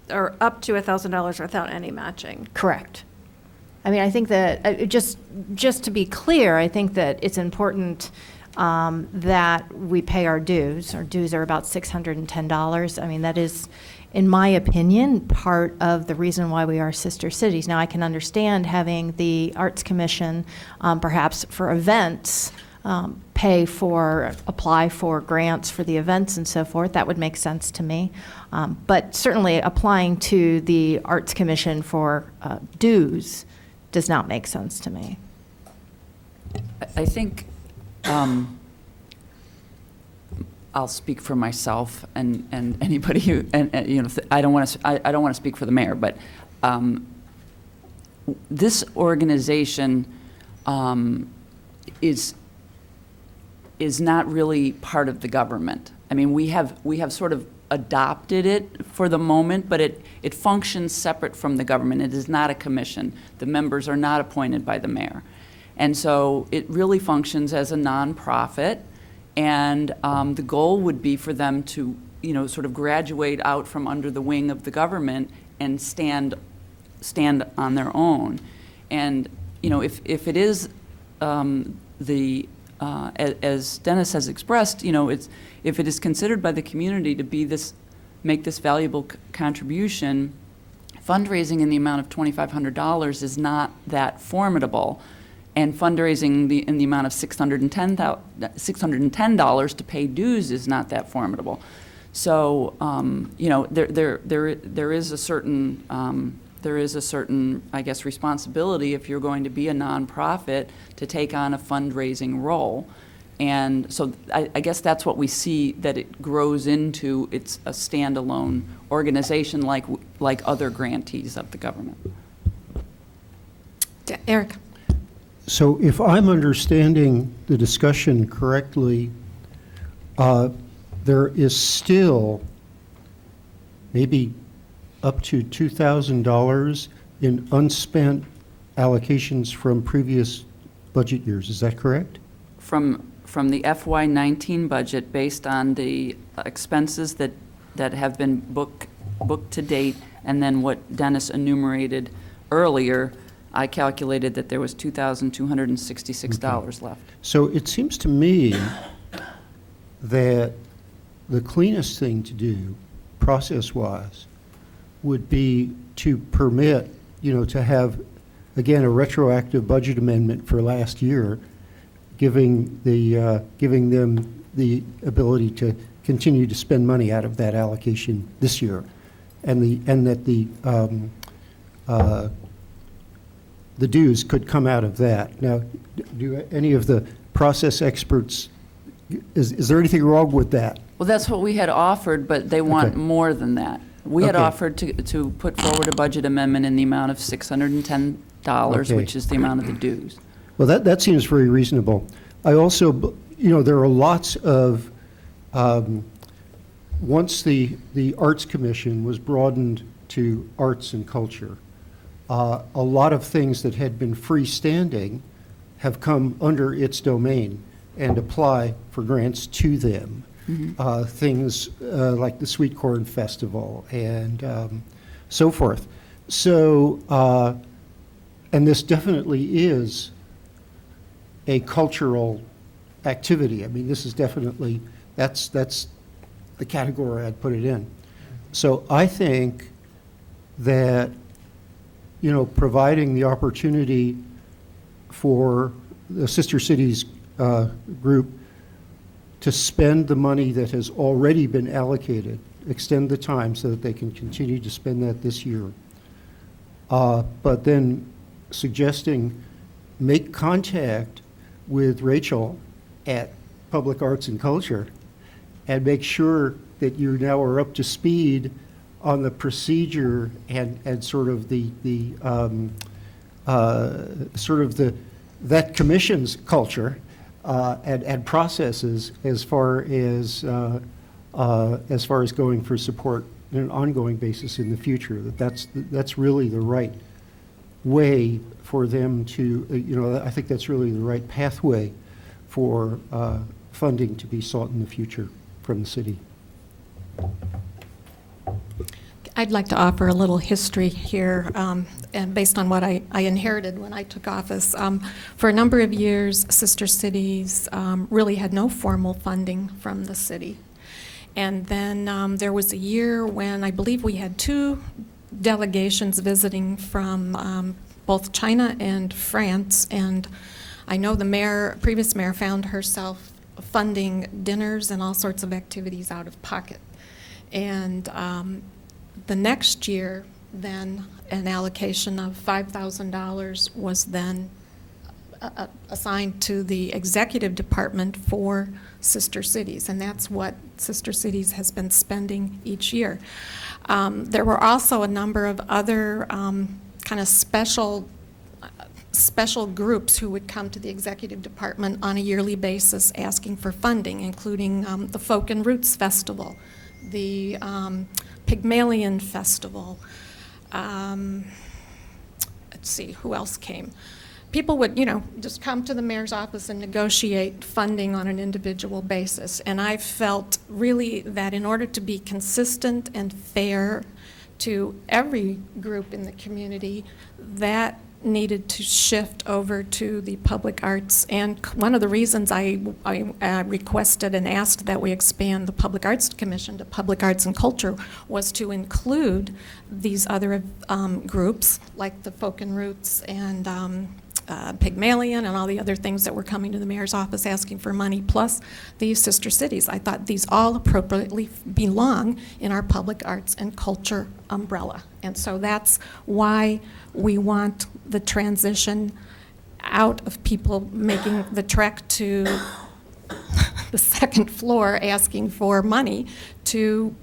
or up to $1,000 without any matching. Correct. I mean, I think that, just to be clear, I think that it's important that we pay our dues. Our dues are about $610. I mean, that is, in my opinion, part of the reason why we are sister cities. Now, I can understand having the Arts Commission, perhaps for events, apply for grants for the events and so forth. That would make sense to me. But certainly applying to the Arts Commission for dues does not make sense to me. I think I'll speak for myself and anybody who, I don't want to speak for the mayor, but this organization is not really part of the government. I mean, we have sort of adopted it for the moment, but it functions separate from the government. It is not a commission. The members are not appointed by the mayor. And so it really functions as a nonprofit, and the goal would be for them to, sort of graduate out from under the wing of the government and stand on their own. And, if it is as Dennis has expressed, if it is considered by the community to be make this valuable contribution, fundraising in the amount of $2,500 is not that formidable, and fundraising in the amount of $610 to pay dues is not that formidable. So, there is a certain, I guess, responsibility if you're going to be a nonprofit to take on a fundraising role. And so I guess that's what we see that it grows into. It's a standalone organization like other grantees of the government. Eric. So if I'm understanding the discussion correctly, there is still maybe up to $2,000 in unspent allocations from previous budget years. Is that correct? From the FY19 budget, based on the expenses that have been booked to date, and then what Dennis enumerated earlier, I calculated that there was $2,266 left. So it seems to me that the cleanest thing to do, process-wise, would be to permit, to have, again, a retroactive budget amendment for last year, giving them the ability to continue to spend money out of that allocation this year, and that the dues could come out of that. Now, do any of the process experts, is there anything wrong with that? Well, that's what we had offered, but they want Okay. more than that. We had Okay. offered to put forward a budget amendment in the amount of $610, Okay. which is the amount of the dues. Well, that seems very reasonable. I also, there are lots of, once the Arts Commission was broadened to arts and culture, a lot of things that had been freestanding have come under its domain and apply for grants to them. Things like the Sweet Corn Festival and so forth. So, and this definitely is a cultural activity. I mean, this is definitely, that's the category I'd put it in. So I think that, providing the opportunity for the Sister Cities group to spend the money that has already been allocated, extend the time so that they can continue to spend that this year. But then suggesting make contact with Rachel at Public Arts and Culture and make sure that you now are up to speed on the procedure and sort of that commission's culture and processes as far as going for support on an ongoing basis in the future. That's really the right way for them to, I think that's really the right pathway for funding to be sought in the future from the city. I'd like to offer a little history here, and based on what I inherited when I took office. For a number of years, Sister Cities really had no formal funding from the city. And then there was a year when I believe we had 2 delegations visiting from both China and France, and I know the previous mayor found herself funding dinners and all sorts of activities out of pocket. And the next year, then, an allocation of $5,000 was then assigned to the executive department for Sister Cities, and that's what Sister Cities has been spending each year. There were also a number of other kind of special groups who would come to the executive department on a yearly basis asking for funding, including the Folk and Roots Festival, the Pygmalion Festival. Let's see, who else came? People would, just come to the mayor's office and negotiate funding on an individual basis. And I felt really that in order to be consistent and fair to every group in the community, that needed to shift over to the public arts. And one of the reasons I requested and asked that we expand the Public Arts Commission to Public Arts and Culture was to include these other groups, like the Folk and Roots and Pygmalion and all the other things that were coming to the mayor's office asking for money, plus these Sister Cities. I thought these all appropriately belong in our public arts and culture umbrella. And so that's why we want the transition out of people making the trek to the second floor asking for money to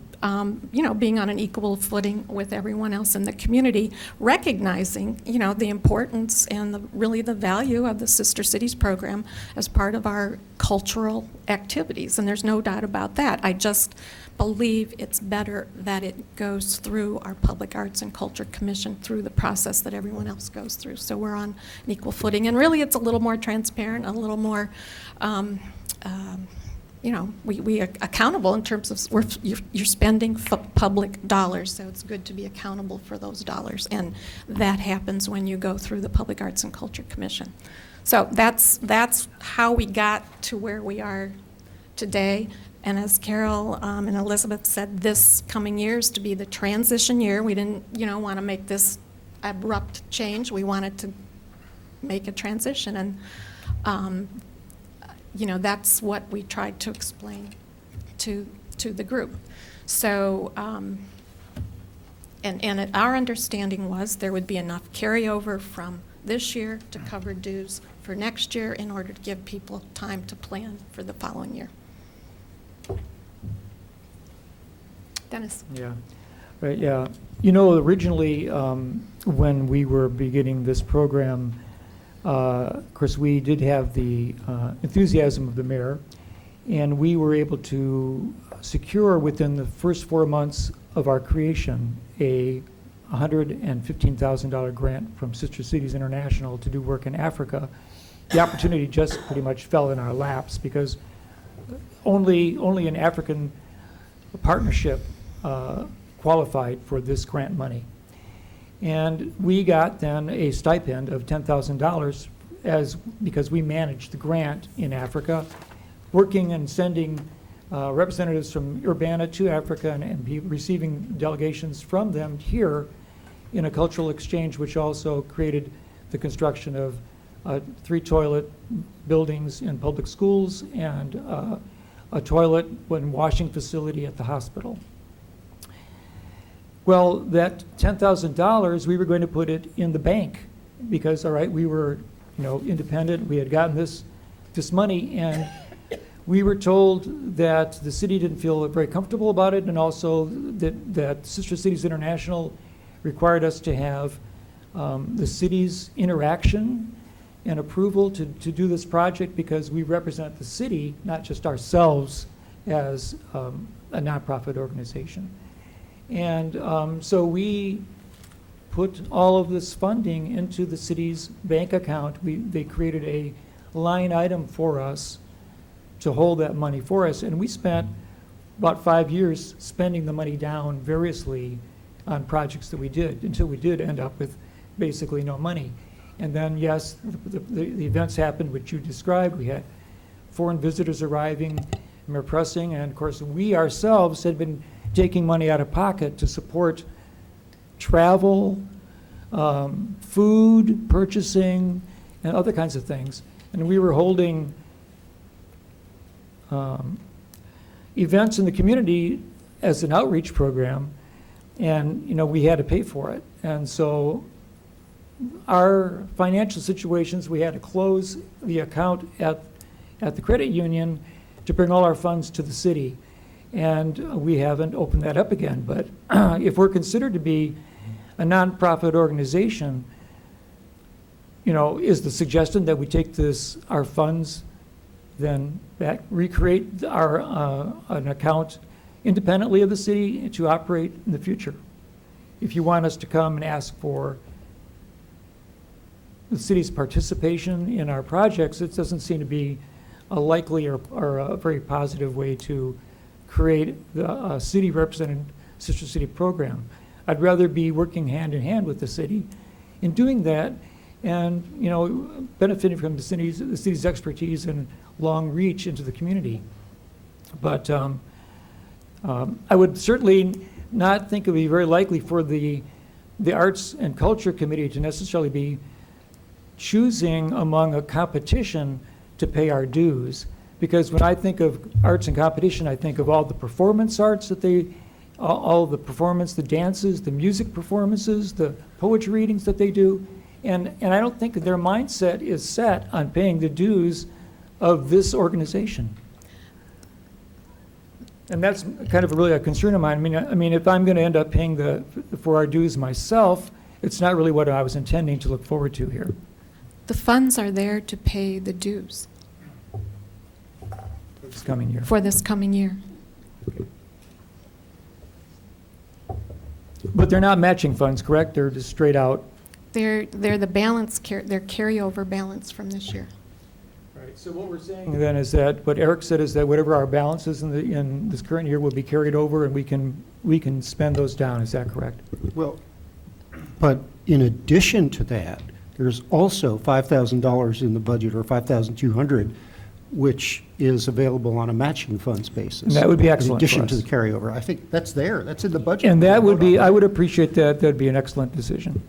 being on an equal footing with everyone else in the community, recognizing, the importance and really the value of the Sister Cities program as part of our cultural activities. And there's no doubt about that. I just believe it's better that it goes through our Public Arts and Culture Commission through the process that everyone else goes through. So we're on an equal footing. And really, it's a little more transparent, a little more we are accountable in terms of you're spending public dollars, so it's good to be accountable for those dollars, and that happens when you go through the Public Arts and Culture Commission. So that's how we got to where we are today. And as Carol and Elizabeth said, this coming year is to be the transition year. We didn't, want to make this abrupt change. We wanted to make a transition, and that's what we tried to explain to the group. So, and our understanding was there would be enough carryover from this year to cover dues for next year in order to give people time to plan for the following year. Dennis? Yeah, right, yeah. Originally, when we were beginning this program, of course, we did have the enthusiasm of the mayor, and we were able to secure within the first 4 months of our creation a $115,000 grant from Sister Cities International to do work in Africa. The opportunity just pretty much fell in our laps because only an African partnership qualified for this grant money. And we got then a stipend of $10,000 because we managed the grant in Africa, working and sending representatives from Urbana to Africa and receiving delegations from them here in a cultural exchange, which also created the construction of 3 toilet buildings in public schools and a toilet and washing facility at the hospital. Well, that $10,000, we were going to put it in the bank because, all right, we were, independent. We had gotten this money, and we were told that the city didn't feel very comfortable about it, and also that Sister Cities International required us to have the city's interaction and approval to do this project because we represent the city, not just ourselves as a nonprofit organization. And so we put all of this funding into the city's bank account. They created a line item for us to hold that money for us, and we spent about 5 years spending the money down variously on projects that we did until we did end up with basically no money. And then, yes, the events happened, which you described. We had foreign visitors arriving, and we're pressing, and of course, we ourselves had been taking money out of pocket to support travel, food, purchasing, and other kinds of things. And we were holding events in the community as an outreach program, and we had to pay for it. And so our financial situations, we had to close the account at the credit union to bring all our funds to the city. And we haven't opened that up again. But if we're considered to be a nonprofit organization, is the suggestion that we take our funds, then back, recreate an account independently of the city to operate in the future. If you want us to come and ask for the city's participation in our projects, it doesn't seem to be a likely or a very positive way to create the city represented Sister City program. I'd rather be working hand in hand with the city in doing that and benefiting from the city's expertise and long reach into the community. But I would certainly not think it would be very likely for the Arts and Culture Committee to necessarily be choosing among a competition to pay our dues. Because when I think of arts and competition, I think of all the performance arts that all the performance, the dances, the music performances, the poetry readings that they do. And I don't think their mindset is set on paying the dues of this organization. And that's kind of really a concern of mine. I mean, if I'm going to end up paying for our dues myself, it's not really what I was intending to look forward to here. The funds are there to pay the dues. This coming year. For this coming year. But they're not matching funds, correct? They're just straight out. They're the balance, their carryover balance from this year. Right. So what we're saying then is that what Eric said is that whatever our balance is in this current year will be carried over, and we can spend those down. Is that correct? Well, but in addition to that, there's also $5,000 in the budget, or $5,200, which is available on a matching funds basis. And that would be excellent In for addition to us. the carryover. I think that's there. That's in the budget. And that would be, I would appreciate that. That'd be an excellent decision.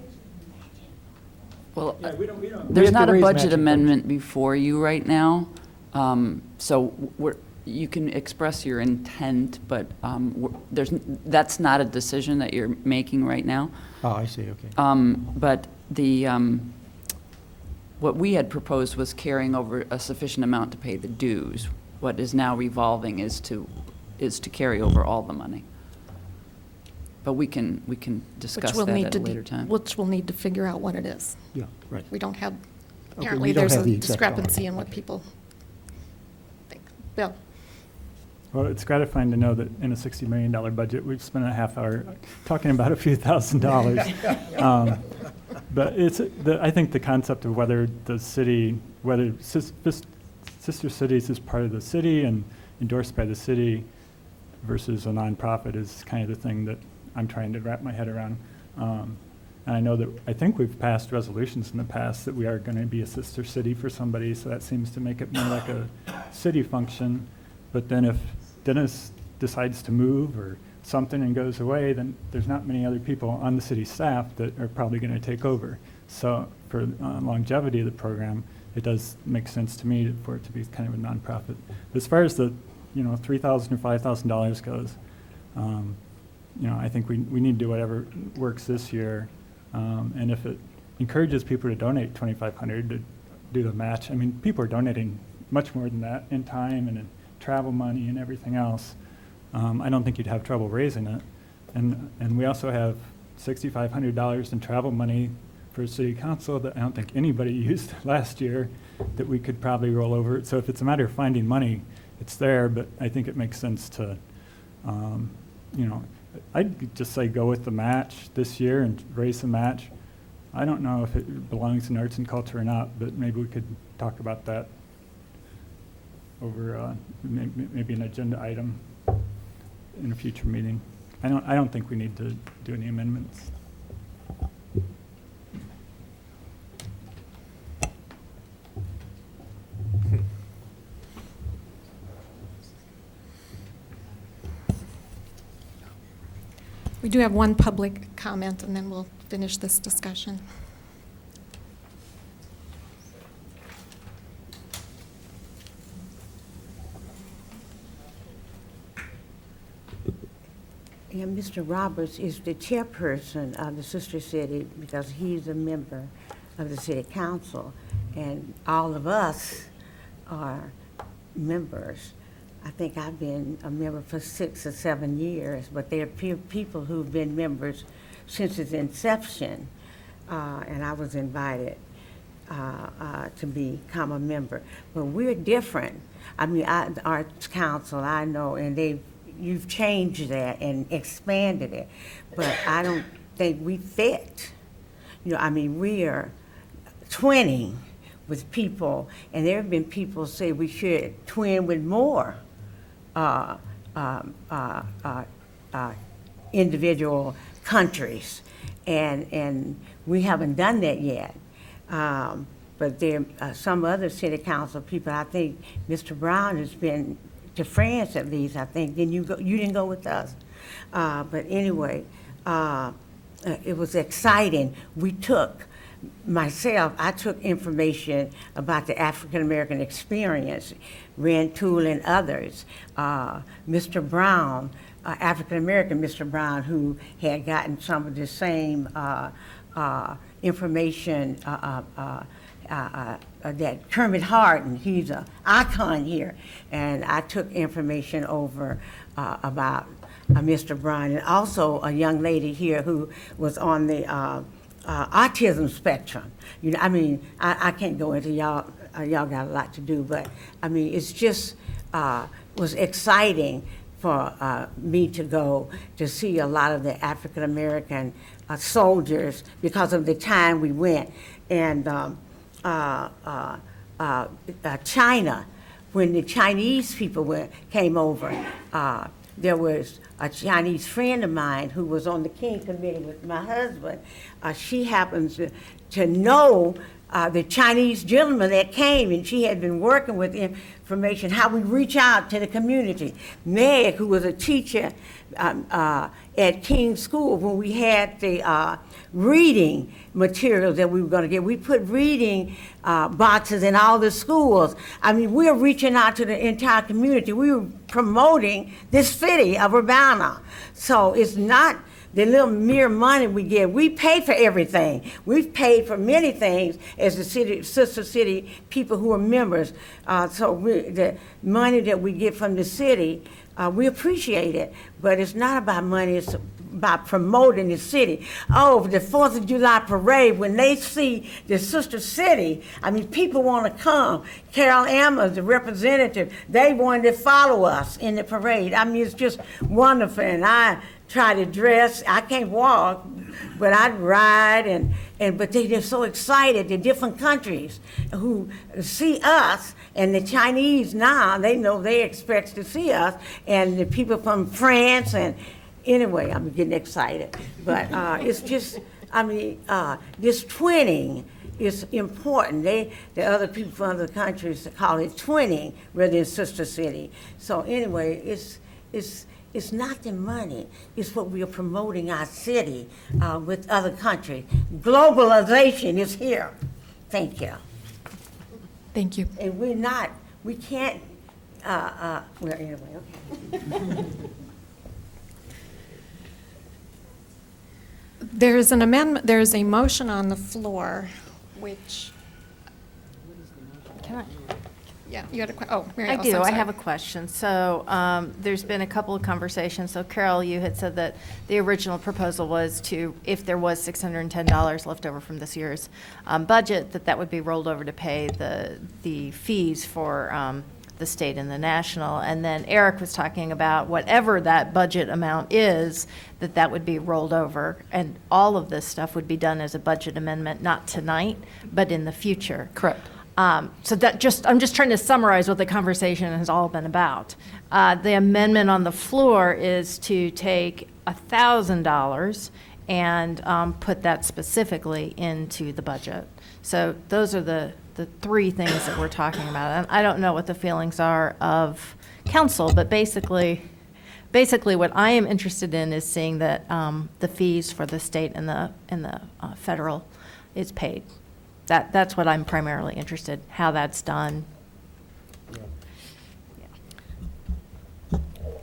Well, We have there's to not a raise budget matching funds. amendment before you right now, so you can express your intent, but that's not a decision that you're making right now. Oh, I see, okay. But what we had proposed was carrying over a sufficient amount to pay the dues. What is now revolving is to carry over all the money. But we can discuss that at a later time. Which we'll need to figure out what it is. Yeah, right. We don't have, Okay, apparently we don't there's have a the exact dollar. discrepancy in what people think. Bill? Well, it's gratifying to know that in a $60 million budget, we've spent a half hour talking about a few $1,000s. But I think the concept of whether the city, whether Sister Cities is part of the city and endorsed by the city versus a nonprofit is kind of the thing that I'm trying to wrap my head around. And I know that, I think we've passed resolutions in the past that we are going to be a sister city for somebody, so that seems to make it more like a city function. But then if Dennis decides to move or something and goes away, then there's not many other people on the city staff that are probably going to take over. So for longevity of the program, it does make sense to me for it to be kind of a nonprofit. As far as the $3,000 or $5,000 goes, I think we need to do whatever works this year. And if it encourages people to donate $2,500 to do the match, I mean, people are donating much more than that in time and in travel money and everything else. I don't think you'd have trouble raising it. And we also have $6,500 in travel money for city council that I don't think anybody used last year that we could probably roll over. So if it's a matter of finding money, it's there, but I think it makes sense to, I'd just say go with the match this year and raise the match. I don't know if it belongs in arts and culture or not, but maybe we could talk about that over maybe an agenda item in a future meeting. I don't think we need to do any amendments. We do have one public comment, and then we'll finish this discussion. Yeah, Mr. Roberts is the chairperson of the Sister City because he's a member of the city council, and all of us are members. I think I've been a member for 6 or 7 years, but there are people who've been members since its inception, and I was invited to become a member. But we're different. I mean, the Arts Council, I know, and you've changed that and expanded it, but I don't think we fit. I mean, we are twinning with people, and there have been people say we should twin with more individual countries, and we haven't done that yet. But there are some other city council people. I think Mr. Brown has been to France at least. I think you didn't go with us, but anyway, it was exciting. I took information about the African American experience, Rantoul and others. Mr. Brown, African American Mr. Brown, who had gotten some of the same information that Kermit Harden, he's an icon here, and I took information over about Mr. Brown, and also a young lady here who was on the autism spectrum. I mean, I can't go into y'all got a lot to do, but I mean, it's just was exciting for me to go to see a lot of the African American soldiers because of the time we went. And China, when the Chinese people came over, there was a Chinese friend of mine who was on the King Committee with my husband. She happens to know the Chinese gentleman that came, and she had been working with information, how we reach out to the community. Meg, who was a teacher at King's School, when we had the reading materials that we were going to get, we put reading boxes in all the schools. I mean, we're reaching out to the entire community. We were promoting this city of Urbana. So it's not the little mere money we get. We pay for everything. We've paid for many things as the city, sister city people who are members. The money that we get from the city, we appreciate it. But it's not about money, it's about promoting the city. Oh, the 4th of July parade, when they see the sister city, I mean, people want to come. Carol Amers, the representative, they wanted to follow us in the parade. I mean, it's just wonderful. And I try to dress. I can't walk, but I'd ride, but they're so excited. The different countries who see us, and the Chinese now, they know they expect to see us, and the people from France, and anyway, I'm getting excited. But it's just, I mean, this twinning is important. The other people from other countries call it twinning rather than sister city. So anyway, it's not the money, it's what we are promoting our city with other countries. Globalization is here. Thank you. Thank you. And we can't, well, anyway, okay. There is an amendment, there is a motion on the floor, which, Can I? yeah, you had a question, oh, Mary I Alice, do. I'm I sorry. have a question. So there's been a couple of conversations. So Carol, you had said that the original proposal was to, if there was $610 left over from this year's budget, that would be rolled over to pay the fees for the state and the national. And then Eric was talking about whatever that budget amount is, that would be rolled over. And all of this stuff would be done as a budget amendment, not tonight, but in the future. Correct. So I'm just trying to summarize what the conversation has all been about. The amendment on the floor is to take $1,000 and put that specifically into the budget. So those are the three things that we're talking about. And I don't know what the feelings are of council, but basically what I am interested in is seeing that the fees for the state and the federal is paid. That's what I'm primarily interested, how that's done.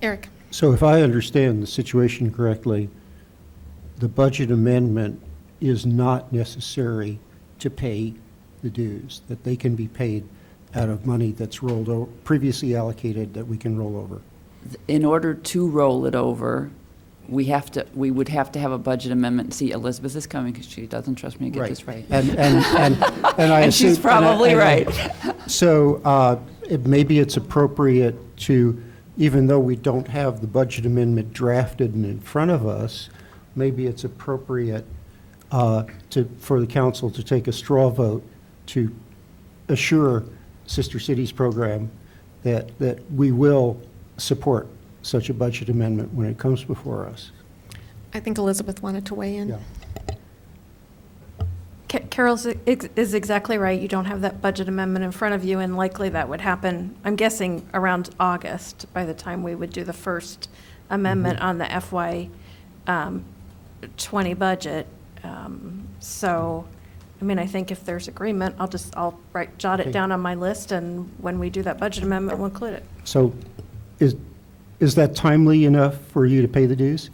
Eric? So if I understand the situation correctly, the budget amendment is not necessary to pay the dues, that they can be paid out of money that's rolled over, previously allocated, that we can roll over. In order to roll it over, we would have to have a budget amendment. See, Elizabeth is coming because she doesn't trust me to get this right. And I And she's assume- probably and I- right. So maybe it's appropriate to, even though we don't have the budget amendment drafted and in front of us, maybe it's appropriate for the council to take a straw vote to assure Sister Cities program that we will support such a budget amendment when it comes before us. I think Elizabeth wanted to weigh in. Yeah. Carol is exactly right. You don't have that budget amendment in front of you, and likely that would happen, I'm guessing, around August, by the time we would do the first amendment on the FY '20 budget. So, I mean, I think if there's agreement, I'll jot Okay. it down on my list, and when we do that budget amendment, we'll include it. So is that timely enough for you to pay the dues?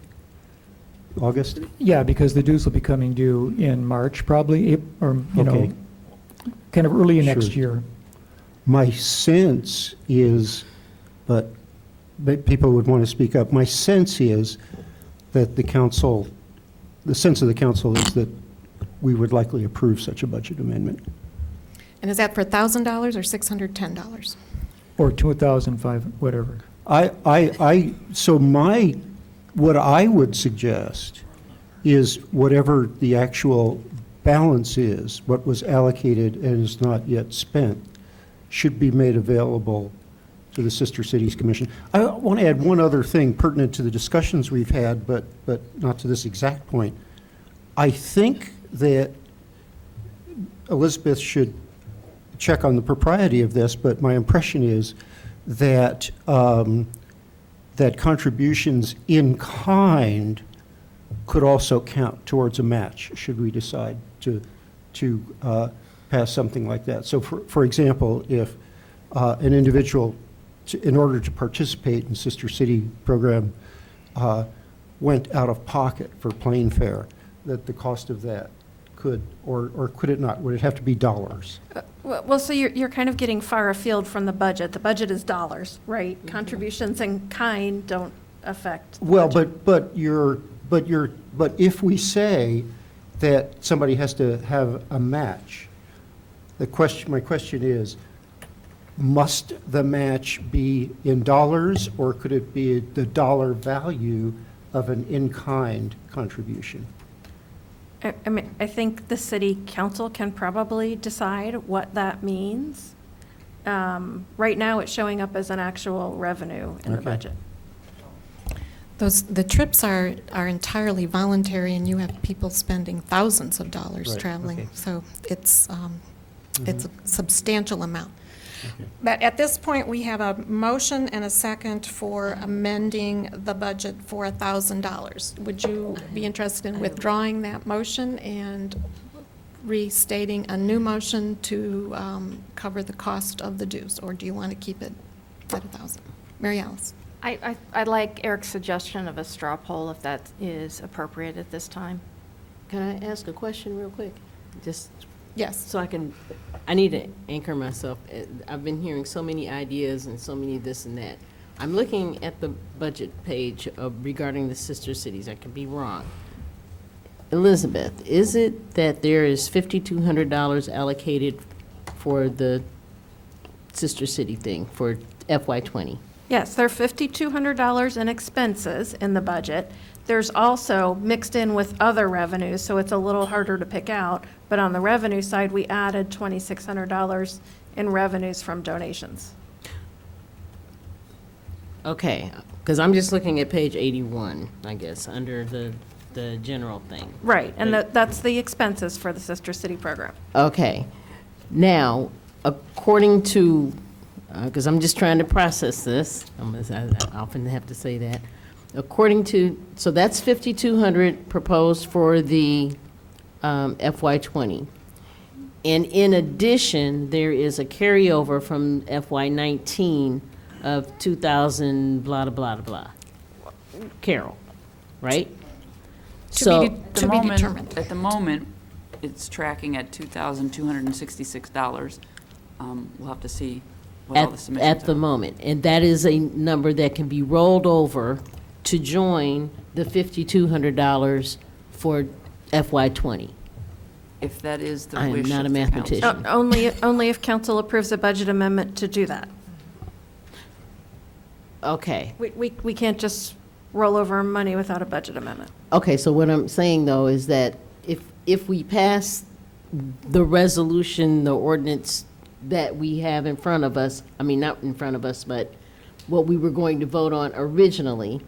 August? Yeah, because the dues will be coming due in March, probably, or, Okay. kind of early next Sure. year. My sense is, but people would want to speak up, my sense is that the sense of the council is that we would likely approve such a budget amendment. And is that for $1,000 or $610? Or 2,005, whatever. What I would suggest is whatever the actual balance is, what was allocated and is not yet spent, should be made available to the Sister Cities Commission. I want to add one other thing pertinent to the discussions we've had, but not to this exact point. I think that Elizabeth should check on the propriety of this, but my impression is that, that contributions in kind could also count towards a match, should we decide to pass something like that. So for example, if an individual, in order to participate in Sister City program, went out of pocket for plane fare, that the cost of that could, or could it not? Would it have to be dollars? Well, so you're kind of getting far afield from the budget. The budget is dollars, right? Contributions in kind don't affect. the Well, budget. but if we say that somebody has to have a match, my question is, must the match be in dollars, or could it be the dollar value of an in-kind contribution? I mean, I think the city council can probably decide what that means. Right now, it's showing up as an actual revenue in the Okay. budget. The trips are entirely voluntary, and you have people spending thousands of dollars Right, traveling. okay. So it's a substantial amount. But at this point, we have a motion and a second for amending the budget for $1,000. Would you be interested in withdrawing that motion and restating a new motion to cover the cost of the dues? Or do you want to keep it at $1,000? Mary Alice? I like Eric's suggestion of a straw poll, if that is appropriate at this time. Can I ask a question real quick? Just Yes. so I need to anchor myself. I've been hearing so many ideas and so many this and that. I'm looking at the budget page regarding the sister cities. I could be wrong. Elizabeth, is it that there is $5,200 allocated for the sister city thing for FY20? Yes, there are $5,200 in expenses in the budget. There's also mixed in with other revenues, so it's a little harder to pick out. But on the revenue side, we added $2,600 in revenues from donations. Okay, because I'm just looking at page 81, I guess, under the general thing. Right, and that's the expenses for the Sister City program. Okay. Now, according to, because I'm just trying to process this, I often have to say that. According to, so that's 5,200 proposed for the FY20. And in addition, there is a carryover from FY19 of 2,000 blah, blah, blah, blah. Carol, right? So, To be determined. At the moment, it's tracking at $2,266. We'll have to see what all the submissions are. at the moment. And that is a number that can be rolled over to join the $5,200 for FY20. If that is the I am wish not of a the council. mathematician. Only if council approves a budget amendment to do that. Okay. We can't roll over money without a budget amendment. Okay, so what I'm saying, though, is that if we pass the resolution, the ordinance that we have in front of us, I mean, not in front of us, but what we were going to vote on originally,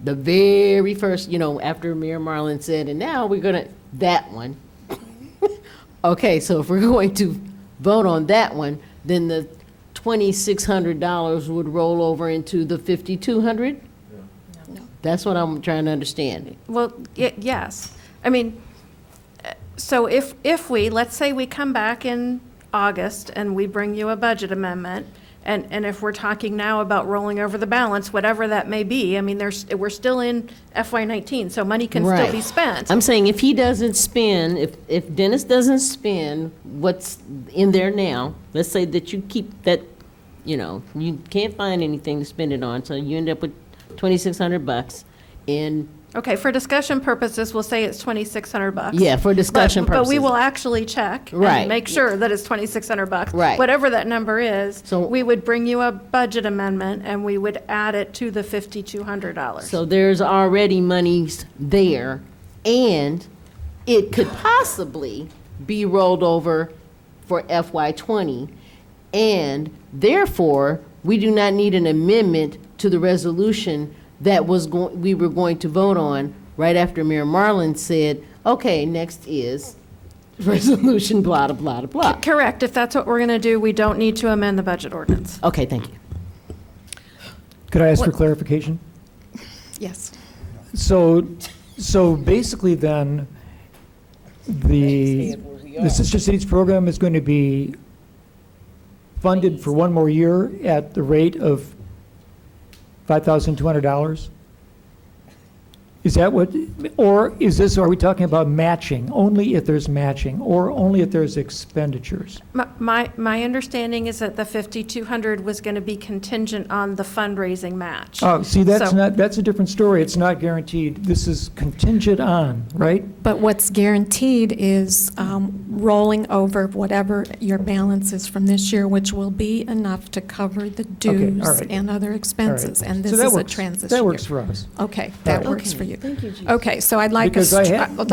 the very first, after Mayor Marlin said, and now we're going to, that one. Okay, so if we're going to vote on that one, then the $2,600 would roll over into the 5,200? No. That's what I'm trying to understand. Well, yes. I mean, so if let's say we come back in August and we bring you a budget amendment, and if we're talking now about rolling over the balance, whatever that may be, I mean, we're still in FY19, so money can still be Right. spent. I'm saying if he doesn't spend, if Dennis doesn't spend what's in there now, let's say that you keep that, you can't find anything to spend it on, so you end up with $2,600 in, Okay, for discussion purposes, we'll say it's $2,600. yeah, for discussion But we purposes. will actually check Right. and make sure that it's $2,600. Right. Whatever that number is, So- we would bring you a budget amendment and we would add it to the $5,200. So there's already monies there, and it could possibly be rolled over for FY20, and therefore, we do not need an amendment to the resolution that we were going to vote on right after Mayor Marlin said, okay, next is resolution, blah, blah, blah, blah. Correct. If that's what we're going to do, we don't need to amend the budget ordinance. Okay, thank you. Could I ask for clarification? Yes. So basically then, the Sister Cities program is going to be funded for one more year at the rate of $5,200? Is that what, or is this, are we talking about matching, only if there's matching, or only if there's expenditures? My understanding is that the 5,200 was going to be contingent on the fundraising match. Oh, see, that's So- not, that's a different story. It's not guaranteed. This is contingent on, right? But what's guaranteed is rolling over whatever your balance is from this year, which will be enough to cover the dues all right. and other expenses. And this So that is a works. transition That works year. for us. Okay, that right. works for you. Thank you, Chief. Okay, so I'd like Because we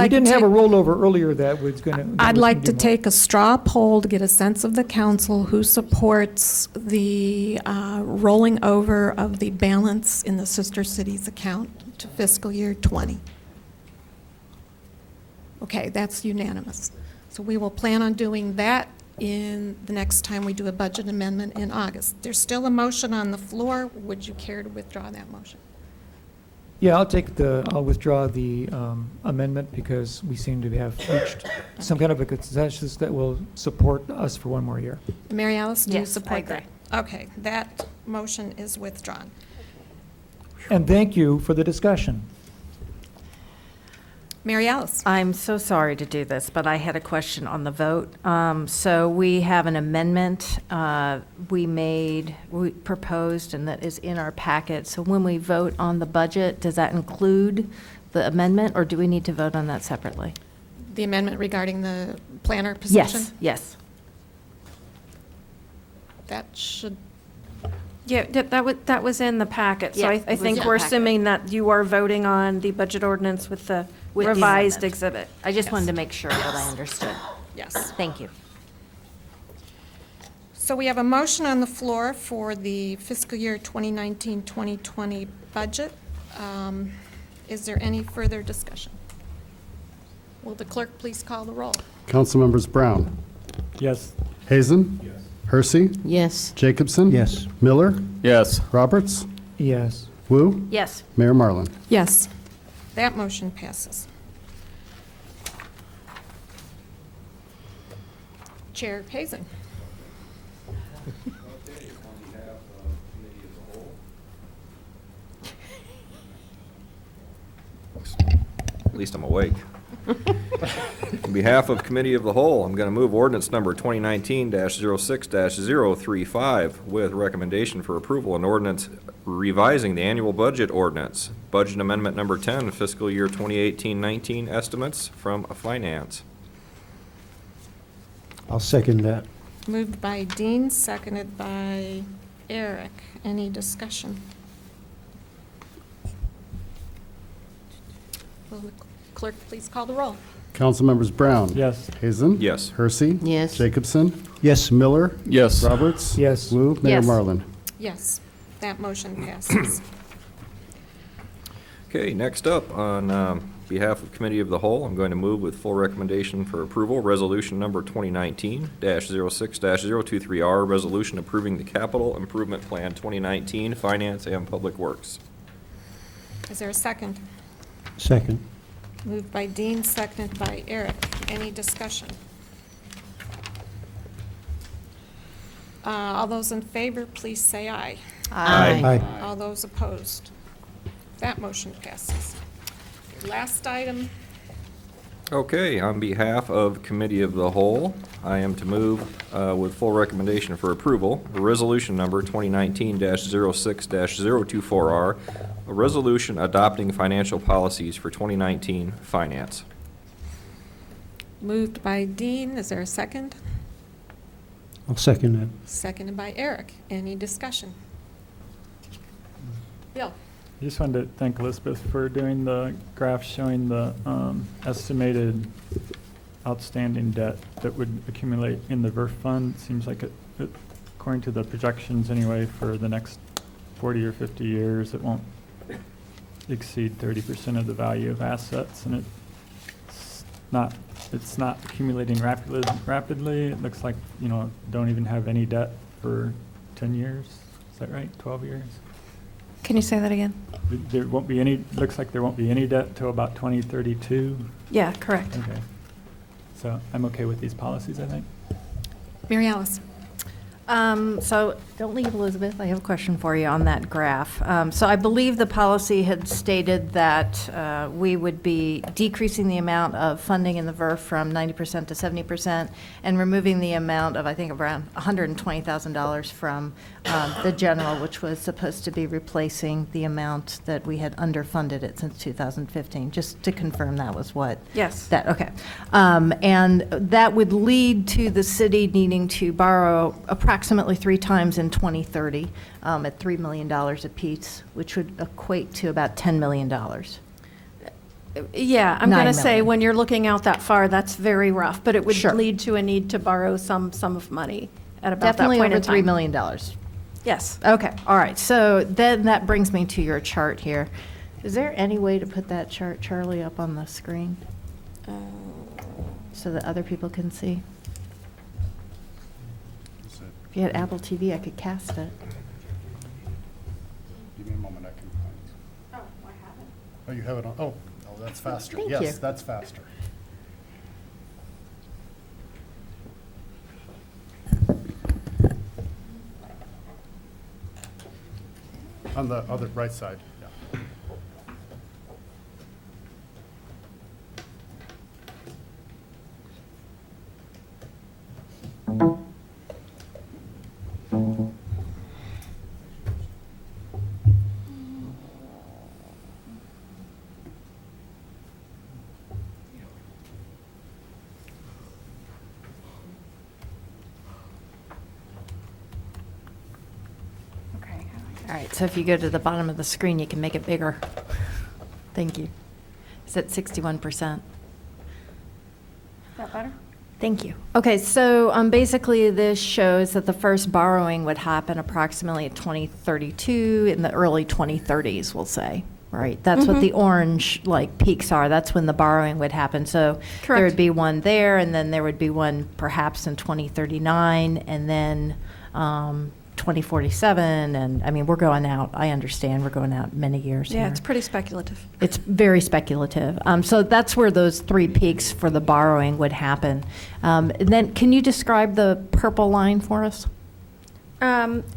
didn't have a rollover earlier that was going to. I'd like to take a straw poll to get a sense of the council who supports the rolling over of the balance in the Sister Cities account to fiscal year '20. Okay, that's unanimous. So we will plan on doing that in the next time we do a budget amendment in August. There's still a motion on the floor. Would you care to withdraw that motion? Yeah, I'll withdraw the amendment because we seem to have reached some kind of a consensus that will support us for one more year. Mary Alice, do you Yes, I support agree. that? Okay, that motion is withdrawn. And thank you for the discussion. Mary Alice? I'm so sorry to do this, but I had a question on the vote. So we have an amendment we proposed, and that is in our packet. So when we vote on the budget, does that include the amendment, or do we need to vote on that separately? The amendment regarding the planner position? Yes. That should, Yeah, that was in the packet. So Yeah, I it was think in we're the packet. assuming that you are voting on the budget ordinance with the With the revised amendment. exhibit. I just wanted to make sure that I understood. yes. Thank you. So we have a motion on the floor for the fiscal year 2019-2020 budget. Is there any further discussion? Will the clerk please call the roll? Councilmembers Brown, Yes. Hazen, Hersey, Yes. Jacobson. Yes. Miller, Yes. Roberts, Yes. Wu, Yes. Mayor Marlin. Yes. That motion passes. Chair Pazin. At least I'm awake. On behalf of Committee of the Whole, I'm going to move ordinance number 2019-06-035 with recommendation for approval, an ordinance revising the annual budget ordinance, budget amendment number 10, fiscal year 2018-19 estimates from finance. I'll second that. Moved by Dean, seconded by Eric. Any discussion? Will the clerk please call the roll? Councilmembers Brown. Yes. Hazen. Yes. Hersey. Yes. Jacobson. Yes. Miller. Yes. Roberts. Yes. Wu, Mayor Yes. Marlin. Yes, that motion passes. Okay, next up, on behalf of Committee of the Whole, I'm going to move with full recommendation for approval, resolution number 2019-06-023R, resolution approving the Capital Improvement Plan 2019, Finance and Public Works. Is there a second? Second. Moved by Dean, seconded by Eric. Any discussion? All those in favor, please say aye. Aye. All those opposed? That motion passes. Last item, Okay, on behalf of Committee of the Whole, I am to move with full recommendation for approval, the resolution number 2019-06-024R, a resolution adopting financial policies for 2019 finance. moved by Dean. Is there a second? I'll second that. Seconded by Eric. Any discussion? Bill? I just wanted to thank Elizabeth for doing the graph showing the estimated outstanding debt that would accumulate in the VERF fund. Seems like it, according to the projections anyway, for the next 40 or 50 years, it won't exceed 30% of the value of assets, and it's not it's not accumulating rapidly. It looks like, don't even have any debt for 10 years. Is that right? 12 years? Can you say that again? There won't be any, looks like there won't be any debt till about 2032. Yeah, correct. Okay. So I'm okay with these policies, I think. Mary Alice? So don't leave, Elizabeth. I have a question for you on that graph. So I believe the policy had stated that we would be decreasing the amount of funding in the VERF from 90% to 70% and removing the amount of, I think, around $120,000 from the general, which was supposed to be replacing the amount that we had underfunded it since 2015. Just to confirm that was what? Yes. Okay. And that would lead to the city needing to borrow approximately 3 times in 2030 at $3 million apiece, which would equate to about $10 million. Yeah, I'm going to 9 say, million. when you're looking out that far, that's very rough, but it would Sure. lead to a need to borrow some sum of money at about Definitely that point over in time. $3 million. Yes. Okay, all right. So then that brings me to your chart here. Is there any way to put that chart, Charlie, up on the screen so that other people can see? If you had Apple TV, I could cast it. Give me a moment, I can find it. Oh, I have it. Oh, you have it on, oh, that's faster. Thank Yes, you. that's faster. On the other right side, yeah. Okay. All right, so if you go to the bottom of the screen, you can make it bigger. Thank you. It's at 61%. Is that better? Thank you. Okay, so basically this shows that the first borrowing would happen approximately at 2032, in the early 2030s, we'll say, right? That's what the orange peaks are. That's when the borrowing would happen. So there Correct. would be one there, and then there would be one perhaps in 2039, and then 2047, and I mean, we're going out, I understand, we're going out many years Yeah, here. it's pretty speculative. It's very speculative. So that's where those 3 peaks for the borrowing would happen. And then, can you describe the purple line for us?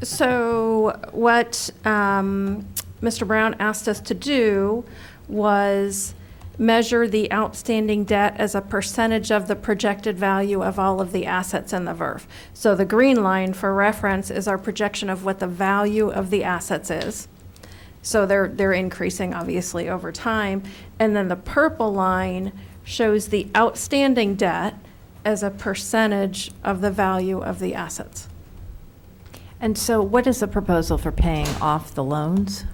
So what Mr. Brown asked us to do was measure the outstanding debt as a percentage of the projected value of all of the assets in the VERF. So the green line, for reference, is our projection of what the value of the assets is. So they're increasing, obviously, over time. And then the purple line shows the outstanding debt as a percentage of the value of the assets. And so what is the proposal for paying off the loans?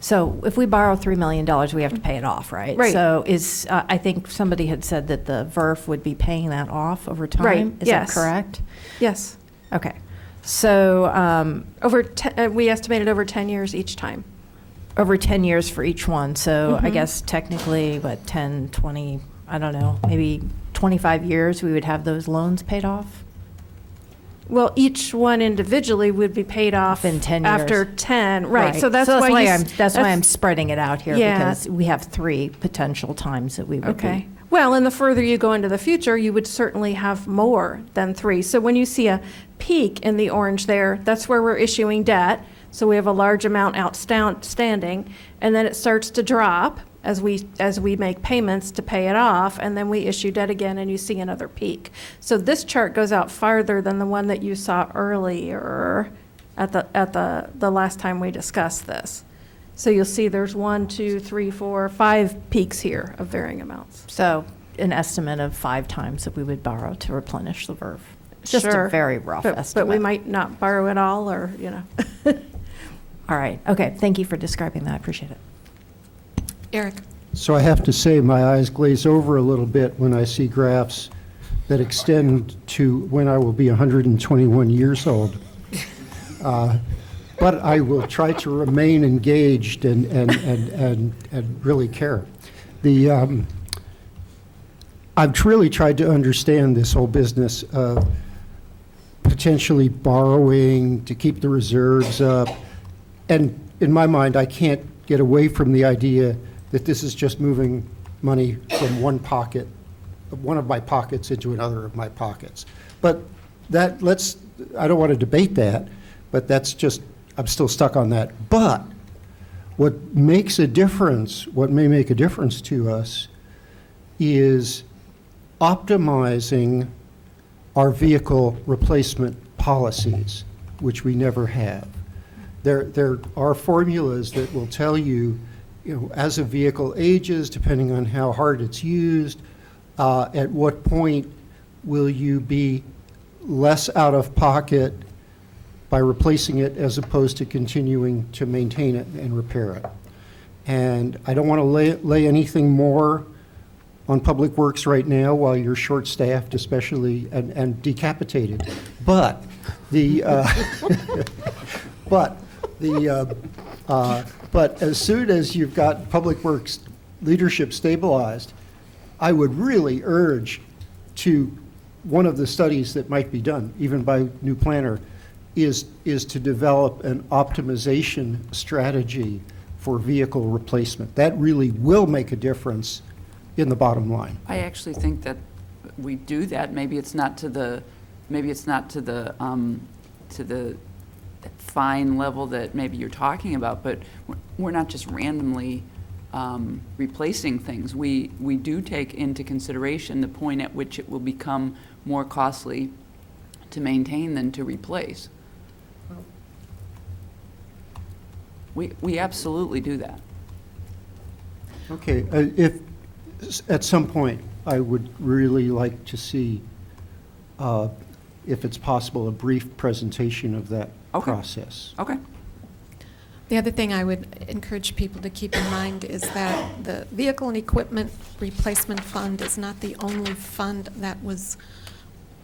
So if we borrow $3 million, we have to pay it off, right? Right. So I think somebody had said that the VERF would be paying that off over time? Right, Is yes. that correct? Yes. Okay. So We estimated over 10 years each time. over 10 years for each one. So I Mhm. guess technically, 10, 20, I don't know, maybe 25 years, we would have those loans paid off? Well, each one individually would be paid off In 10 years. after 10, right? So that's why that's why I'm spreading it out here, Yeah. because we have 3 potential times that we would be. Okay. Well, and the further you go into the future, you would certainly have more than 3. So when you see a peak in the orange there, that's where we're issuing debt. So we have a large amount outstanding, and then it starts to drop as we make payments to pay it off, and then we issue debt again, and you see another peak. So this chart goes out farther than the one that you saw earlier at the last time we discussed this. So you'll see there's 1, 2, 3, 4, 5 peaks here of varying amounts. So an estimate of 5 times that we would borrow to replenish the VERF. Just a Sure. very rough estimate. But we might not borrow it all, or, All right, okay, thank you for describing that, I appreciate it. Eric? So I have to say, my eyes glaze over a little bit when I see graphs that extend to when I will be 121 years old. But I will try to remain engaged and really care. I've truly tried to understand this whole business of potentially borrowing to keep the reserves up. And in my mind, I can't get away from the idea that this is just moving money from one pocket, one of my pockets into another of my pockets. But I don't want to debate that, but that's just, I'm still stuck on that. But what makes a difference, what may make a difference to us is optimizing our vehicle replacement policies, which we never have. There are formulas that will tell you, as a vehicle ages, depending on how hard it's used, at what point will you be less out of pocket by replacing it as opposed to continuing to maintain it and repair it. And I don't want to lay anything more on Public Works right now while you're short-staffed, especially, and decapitated. But but as soon as you've got Public Works leadership stabilized, I would really urge to, one of the studies that might be done, even by new planner, is to develop an optimization strategy for vehicle replacement. That really will make a difference in the bottom line. I actually think that we do that. Maybe it's not to the fine level that maybe you're talking about, but we're not just randomly replacing things. We do take into consideration the point at which it will become more costly to maintain than to replace. We absolutely do that. Okay, if at some point I would really like to see, if it's possible, a brief presentation of that process. Okay. The other thing I would encourage people to keep in mind is that the Vehicle and Equipment Replacement Fund is not the only fund that was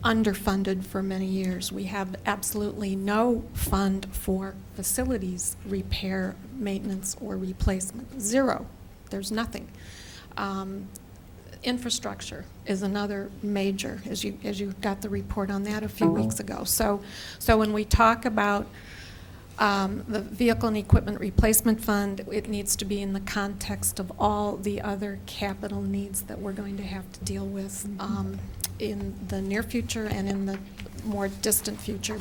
underfunded for many years. We have absolutely no fund for facilities repair, maintenance, or replacement. Zero. There's nothing. Infrastructure is another major, as you got the report on that a few weeks ago. So when we talk about the Vehicle and Equipment Replacement Fund, it needs to be in the context of all the other capital needs that we're going to have to deal with in the near future and in the more distant future.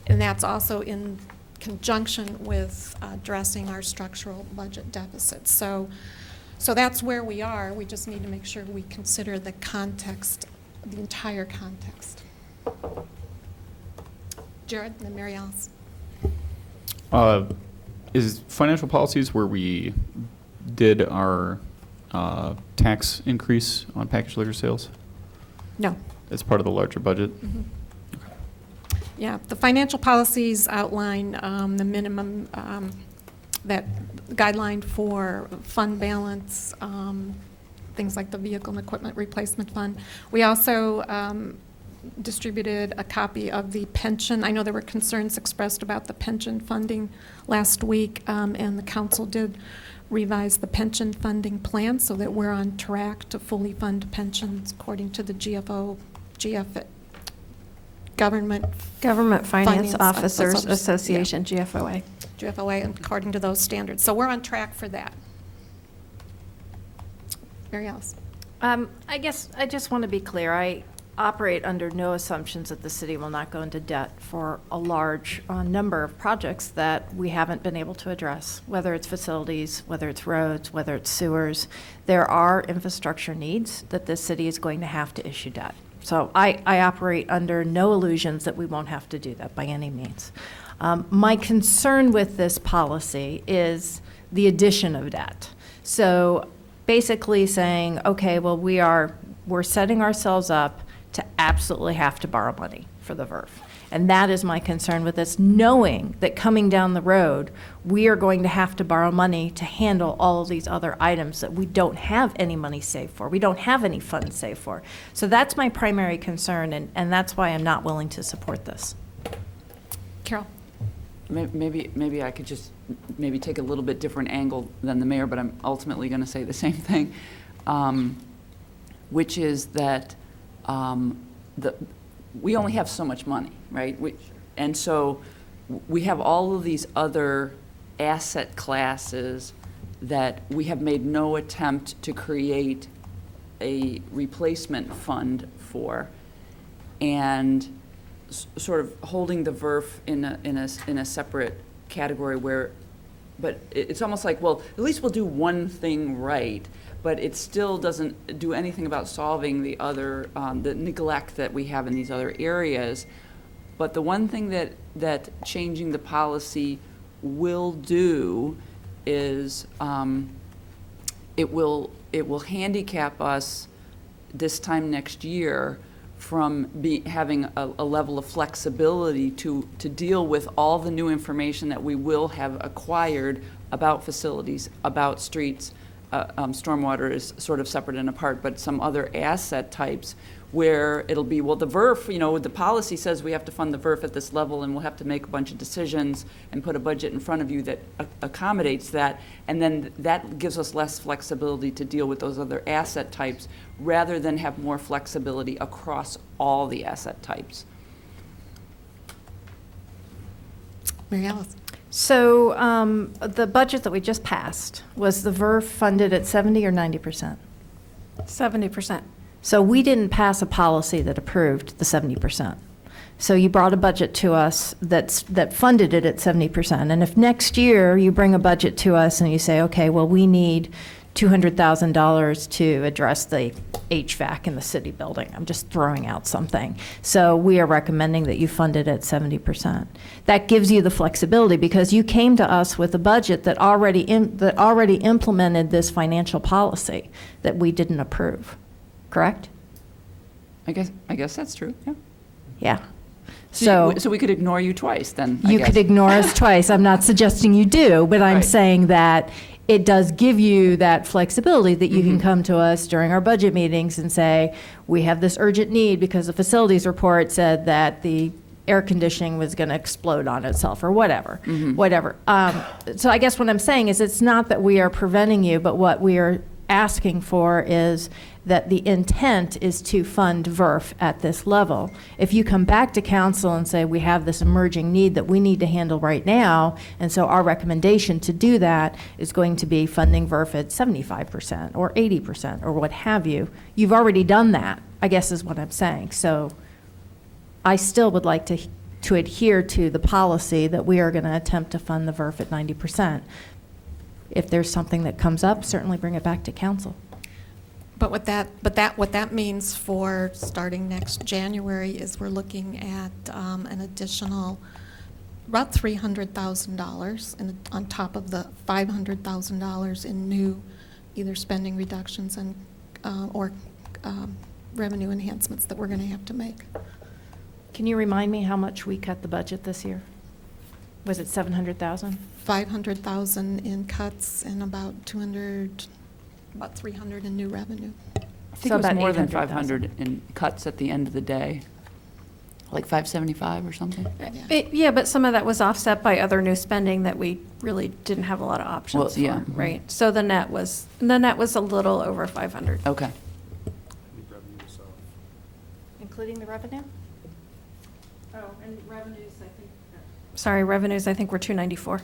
And that's also in conjunction with addressing our structural budget deficits. So that's where we are. We just need to make sure we consider the context, the entire context. Jared, and then Mary Alice. Is financial policies where we did our tax increase on packaged liquor sales? No. As part of the larger budget? Mm-hmm. Yeah, the financial policies outline the minimum, that guideline for fund balance, things like the Vehicle and Equipment Replacement Fund. We also distributed a copy of the pension. I know there were concerns expressed about the pension funding last week, and the council did revise the pension funding plan so that we're on track to fully fund pensions according to the Government Finance Officers Association, yeah. GFOA. According to those standards. So we're on track for that. Mary Alice. I guess I just want to be clear. I operate under no assumptions that the city will not go into debt for a large number of projects that we haven't been able to address, whether it's facilities, whether it's roads, whether it's sewers. There are infrastructure needs that this city is going to have to issue debt. So I operate under no illusions that we won't have to do that by any means. My concern with this policy is the addition of debt. So basically saying, okay, well, we're setting ourselves up to absolutely have to borrow money for the VERF. And that is my concern with this, knowing that coming down the road, we are going to have to borrow money to handle all of these other items that we don't have any money saved for. We don't have any funds saved for. So that's my primary concern, and that's why I'm not willing to support this. Carol. Maybe I could just maybe take a little bit different angle than the mayor, but I'm ultimately going to say the same thing. which is that we only have so much money, right? And so we have all of these other asset classes that we have made no attempt to create a replacement fund for, and sort of holding the VERF in a separate category where, but it's almost like, well, at least we'll do one thing right, but it still doesn't do anything about solving the other, the neglect that we have in these other areas. But the one thing that changing the policy will do is it will handicap us this time next year from having a level of flexibility to deal with all the new information that we will have acquired about facilities, about streets. Stormwater is sort of separate and apart, but some other asset types where it'll be, well, the VERF, the policy says we have to fund the VERF at this level, and we'll have to make a bunch of decisions and put a budget in front of you that accommodates that, and then that gives us less flexibility to deal with those other asset types, rather than have more flexibility across all the asset types. Mary Alice? So the budget that we just passed, was the VERF funded at 70 or 90%? 70%. So we didn't pass a policy that approved the 70%. So you brought a budget to us that funded it at 70%. And if next year you bring a budget to us and you say, okay, well, we need $200,000 to address the HVAC in the city building. I'm just throwing out something. So we are recommending that you fund it at 70%. That gives you the flexibility because you came to us with a budget that already implemented this financial policy that we didn't approve. Correct? I guess that's true, yeah. Yeah. So we could ignore you twice then, I You guess. could ignore us twice. I'm not suggesting you do, but I'm Right. saying that it does give you that flexibility that you Mm-hmm. can come to us during our budget meetings and say, we have this urgent need because the facilities report said that the air conditioning was going to explode on itself or whatever, whatever. So I guess what I'm saying is it's not that we are preventing you, but what we are asking for is that the intent is to fund VERF at this level. If you come back to council and say, we have this emerging need that we need to handle right now, and so our recommendation to do that is going to be funding VERF at 75% or 80% or what have you, you've already done that, I guess is what I'm saying. So I still would like to adhere to the policy that we are going to attempt to fund the VERF at 90%. If there's something that comes up, certainly bring it back to council. But what that means for starting next January is we're looking at an additional about $300,000 on top of the $500,000 in new either spending reductions and or revenue enhancements that we're going to have to make. Can you remind me how much we cut the budget this year? Was it 700,000? 500,000 in cuts and about 300 in new revenue. I think So it was about more than 800,000. 500 in cuts at the end of the day, like 575 or something. Yeah, but some of that was offset by other new spending that we really didn't have a lot of options Well, yeah. for, right? So the net was a little over 500. Okay. Including the revenue? Oh, and revenues, I think. Sorry, revenues, I think were 294.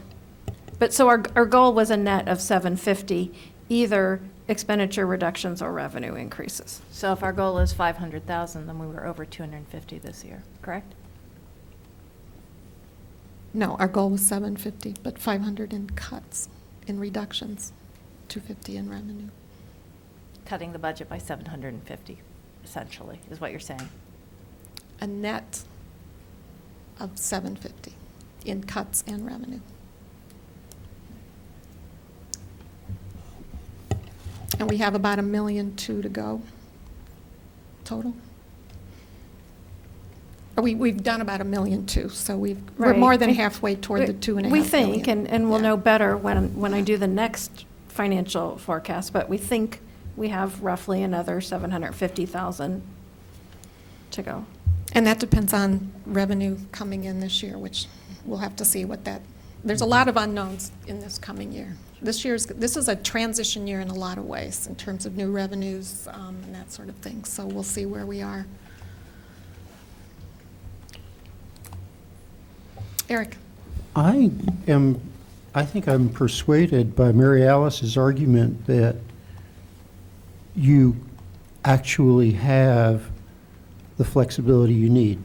But so our goal was a net of 750, either expenditure reductions or revenue increases. So if our goal is 500,000, then we were over 250 this year, correct? No, our goal was 750, but 500 in cuts, in reductions, 250 in revenue. Cutting the budget by 750, essentially, is what you're saying. A net of 750 in cuts and revenue. And we have about $1.2 million to go total. Or we've done about $1.2 million, so we're Right. more than halfway toward the $2.5 million. We think, and we'll know better when I do the next financial forecast, but we think we have roughly another 750,000 to go. And that depends on revenue coming in this year, which we'll have to see what that there's a lot of unknowns in this coming year. This is a transition year in a lot of ways in terms of new revenues and that sort of thing. So we'll see where we are. Eric. I think I'm persuaded by Mary Alice's argument that you actually have the flexibility you need.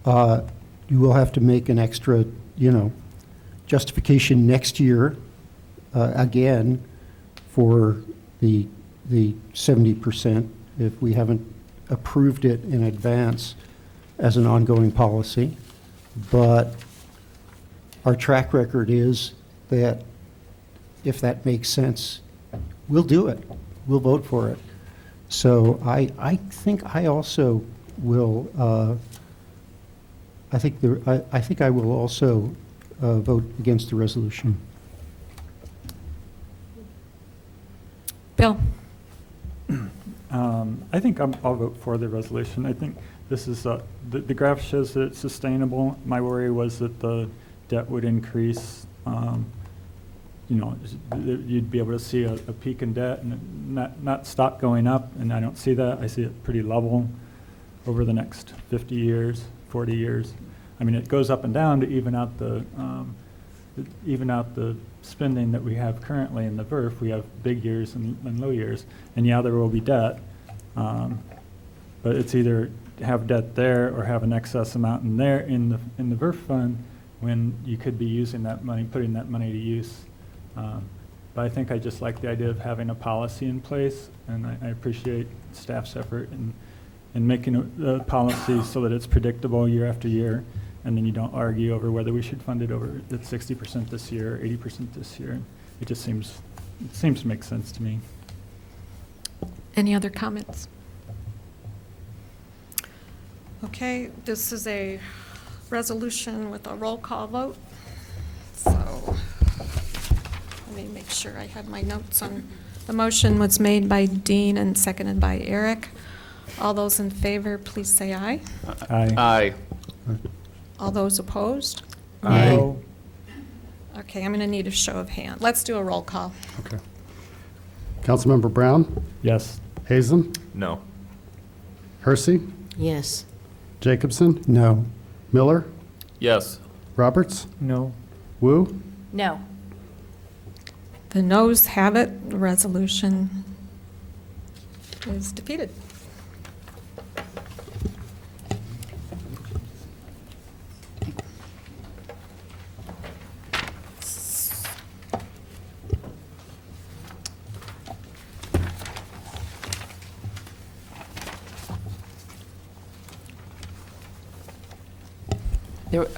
You will have to make an extra, justification next year, again, for the 70% if we haven't approved it in advance as an ongoing policy. But our track record is that if that makes sense, we'll do it. We'll vote for it. So I think I also will. I think I will also vote against the resolution. Bill. I think I'll vote for the resolution. I think this is the graph shows that it's sustainable. My worry was that the debt would increase. You'd be able to see a peak in debt and not stop going up, and I don't see that. I see it pretty level over the next 50 years, 40 years. I mean, it goes up and down to even out the spending that we have currently in the VERF. We have big years and low years, and yeah, there will be debt, but it's either have debt there or have an excess amount in there in the VERF fund when you could be using that money, putting that money to use. But I think I just like the idea of having a policy in place, and I appreciate staff's effort in making a policy so that it's predictable year after year, and then you don't argue over whether we should fund it over at 60% this year or 80% this year. It just seems to make sense to me. Any other comments? Okay, this is a resolution with a roll call vote. So let me make sure I have my notes on. The motion was made by Dean and seconded by Eric. All those in favor, please say aye. Aye. Aye. All those opposed? Aye. No. Okay, I'm going to need a show of hands. Let's do a roll call. Okay. Councilmember Brown? Yes. Hazen? No. Hersey? Yes. Jacobson? No. Miller? Yes. Roberts? No. Wu? No. The noes have it. The resolution is defeated.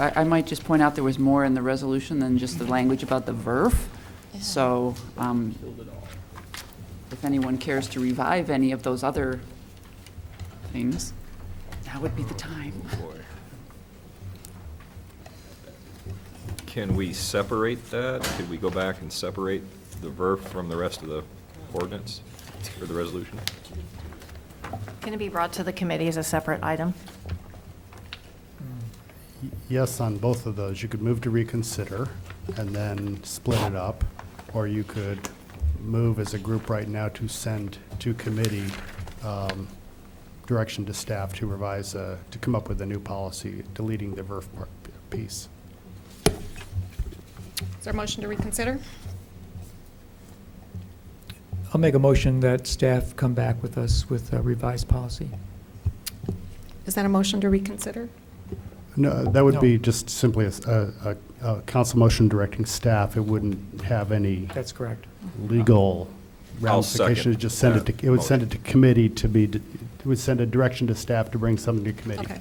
I might just point out there was more in the resolution than just the language about the VERF. So if anyone cares to revive any of those other things, now would be the time. Can we separate that? Could we go back and separate the VERF from the rest of the ordinance or the resolution? Can it be brought to the committee as a separate item? Yes, on both of those. You could move to reconsider and then split it up, or you could move as a group right now to send to committee direction to staff to revise, to come up with a new policy, deleting the VERF piece. Is there a motion to reconsider? I'll make a motion that staff come back with us with a revised policy. Is that a motion to reconsider? No, that would No. be just simply a council motion directing staff. It wouldn't have any That's correct. legal I'll second ramifications. It just send it to, it would send it to committee to be, it would send a direction to staff to bring something to committee. Okay.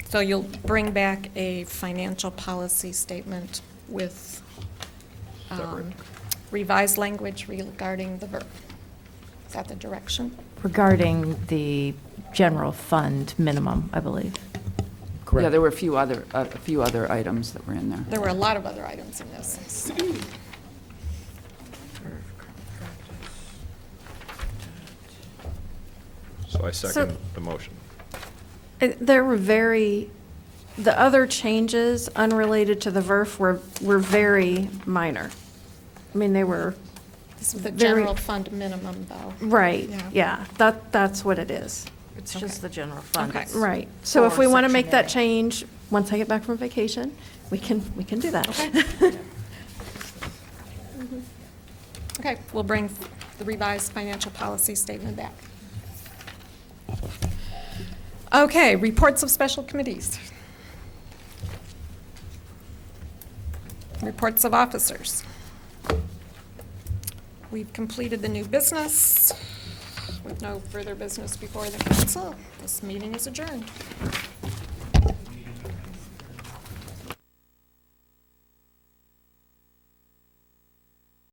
So you'll bring back a financial policy statement with revised language regarding the VERF. Is that the direction? Regarding the general fund minimum, I believe. Correct. Yeah, there were a few other items that were in there. There were a lot of other items in this. So I second the motion. There were very The other changes unrelated to the VERF were very minor. I mean, they were, This is the Very- general fund minimum, though. right, Yeah. yeah, that's what it is. It's Okay. just the general fund. Okay. It's Right. So if for we want to Section make that A. change, once I get back from vacation, we can do that. Okay. Okay, we'll bring the revised financial policy statement back. Okay, reports of special committees. Reports of officers. We've completed the new business. With no further business before the council, this meeting is adjourned.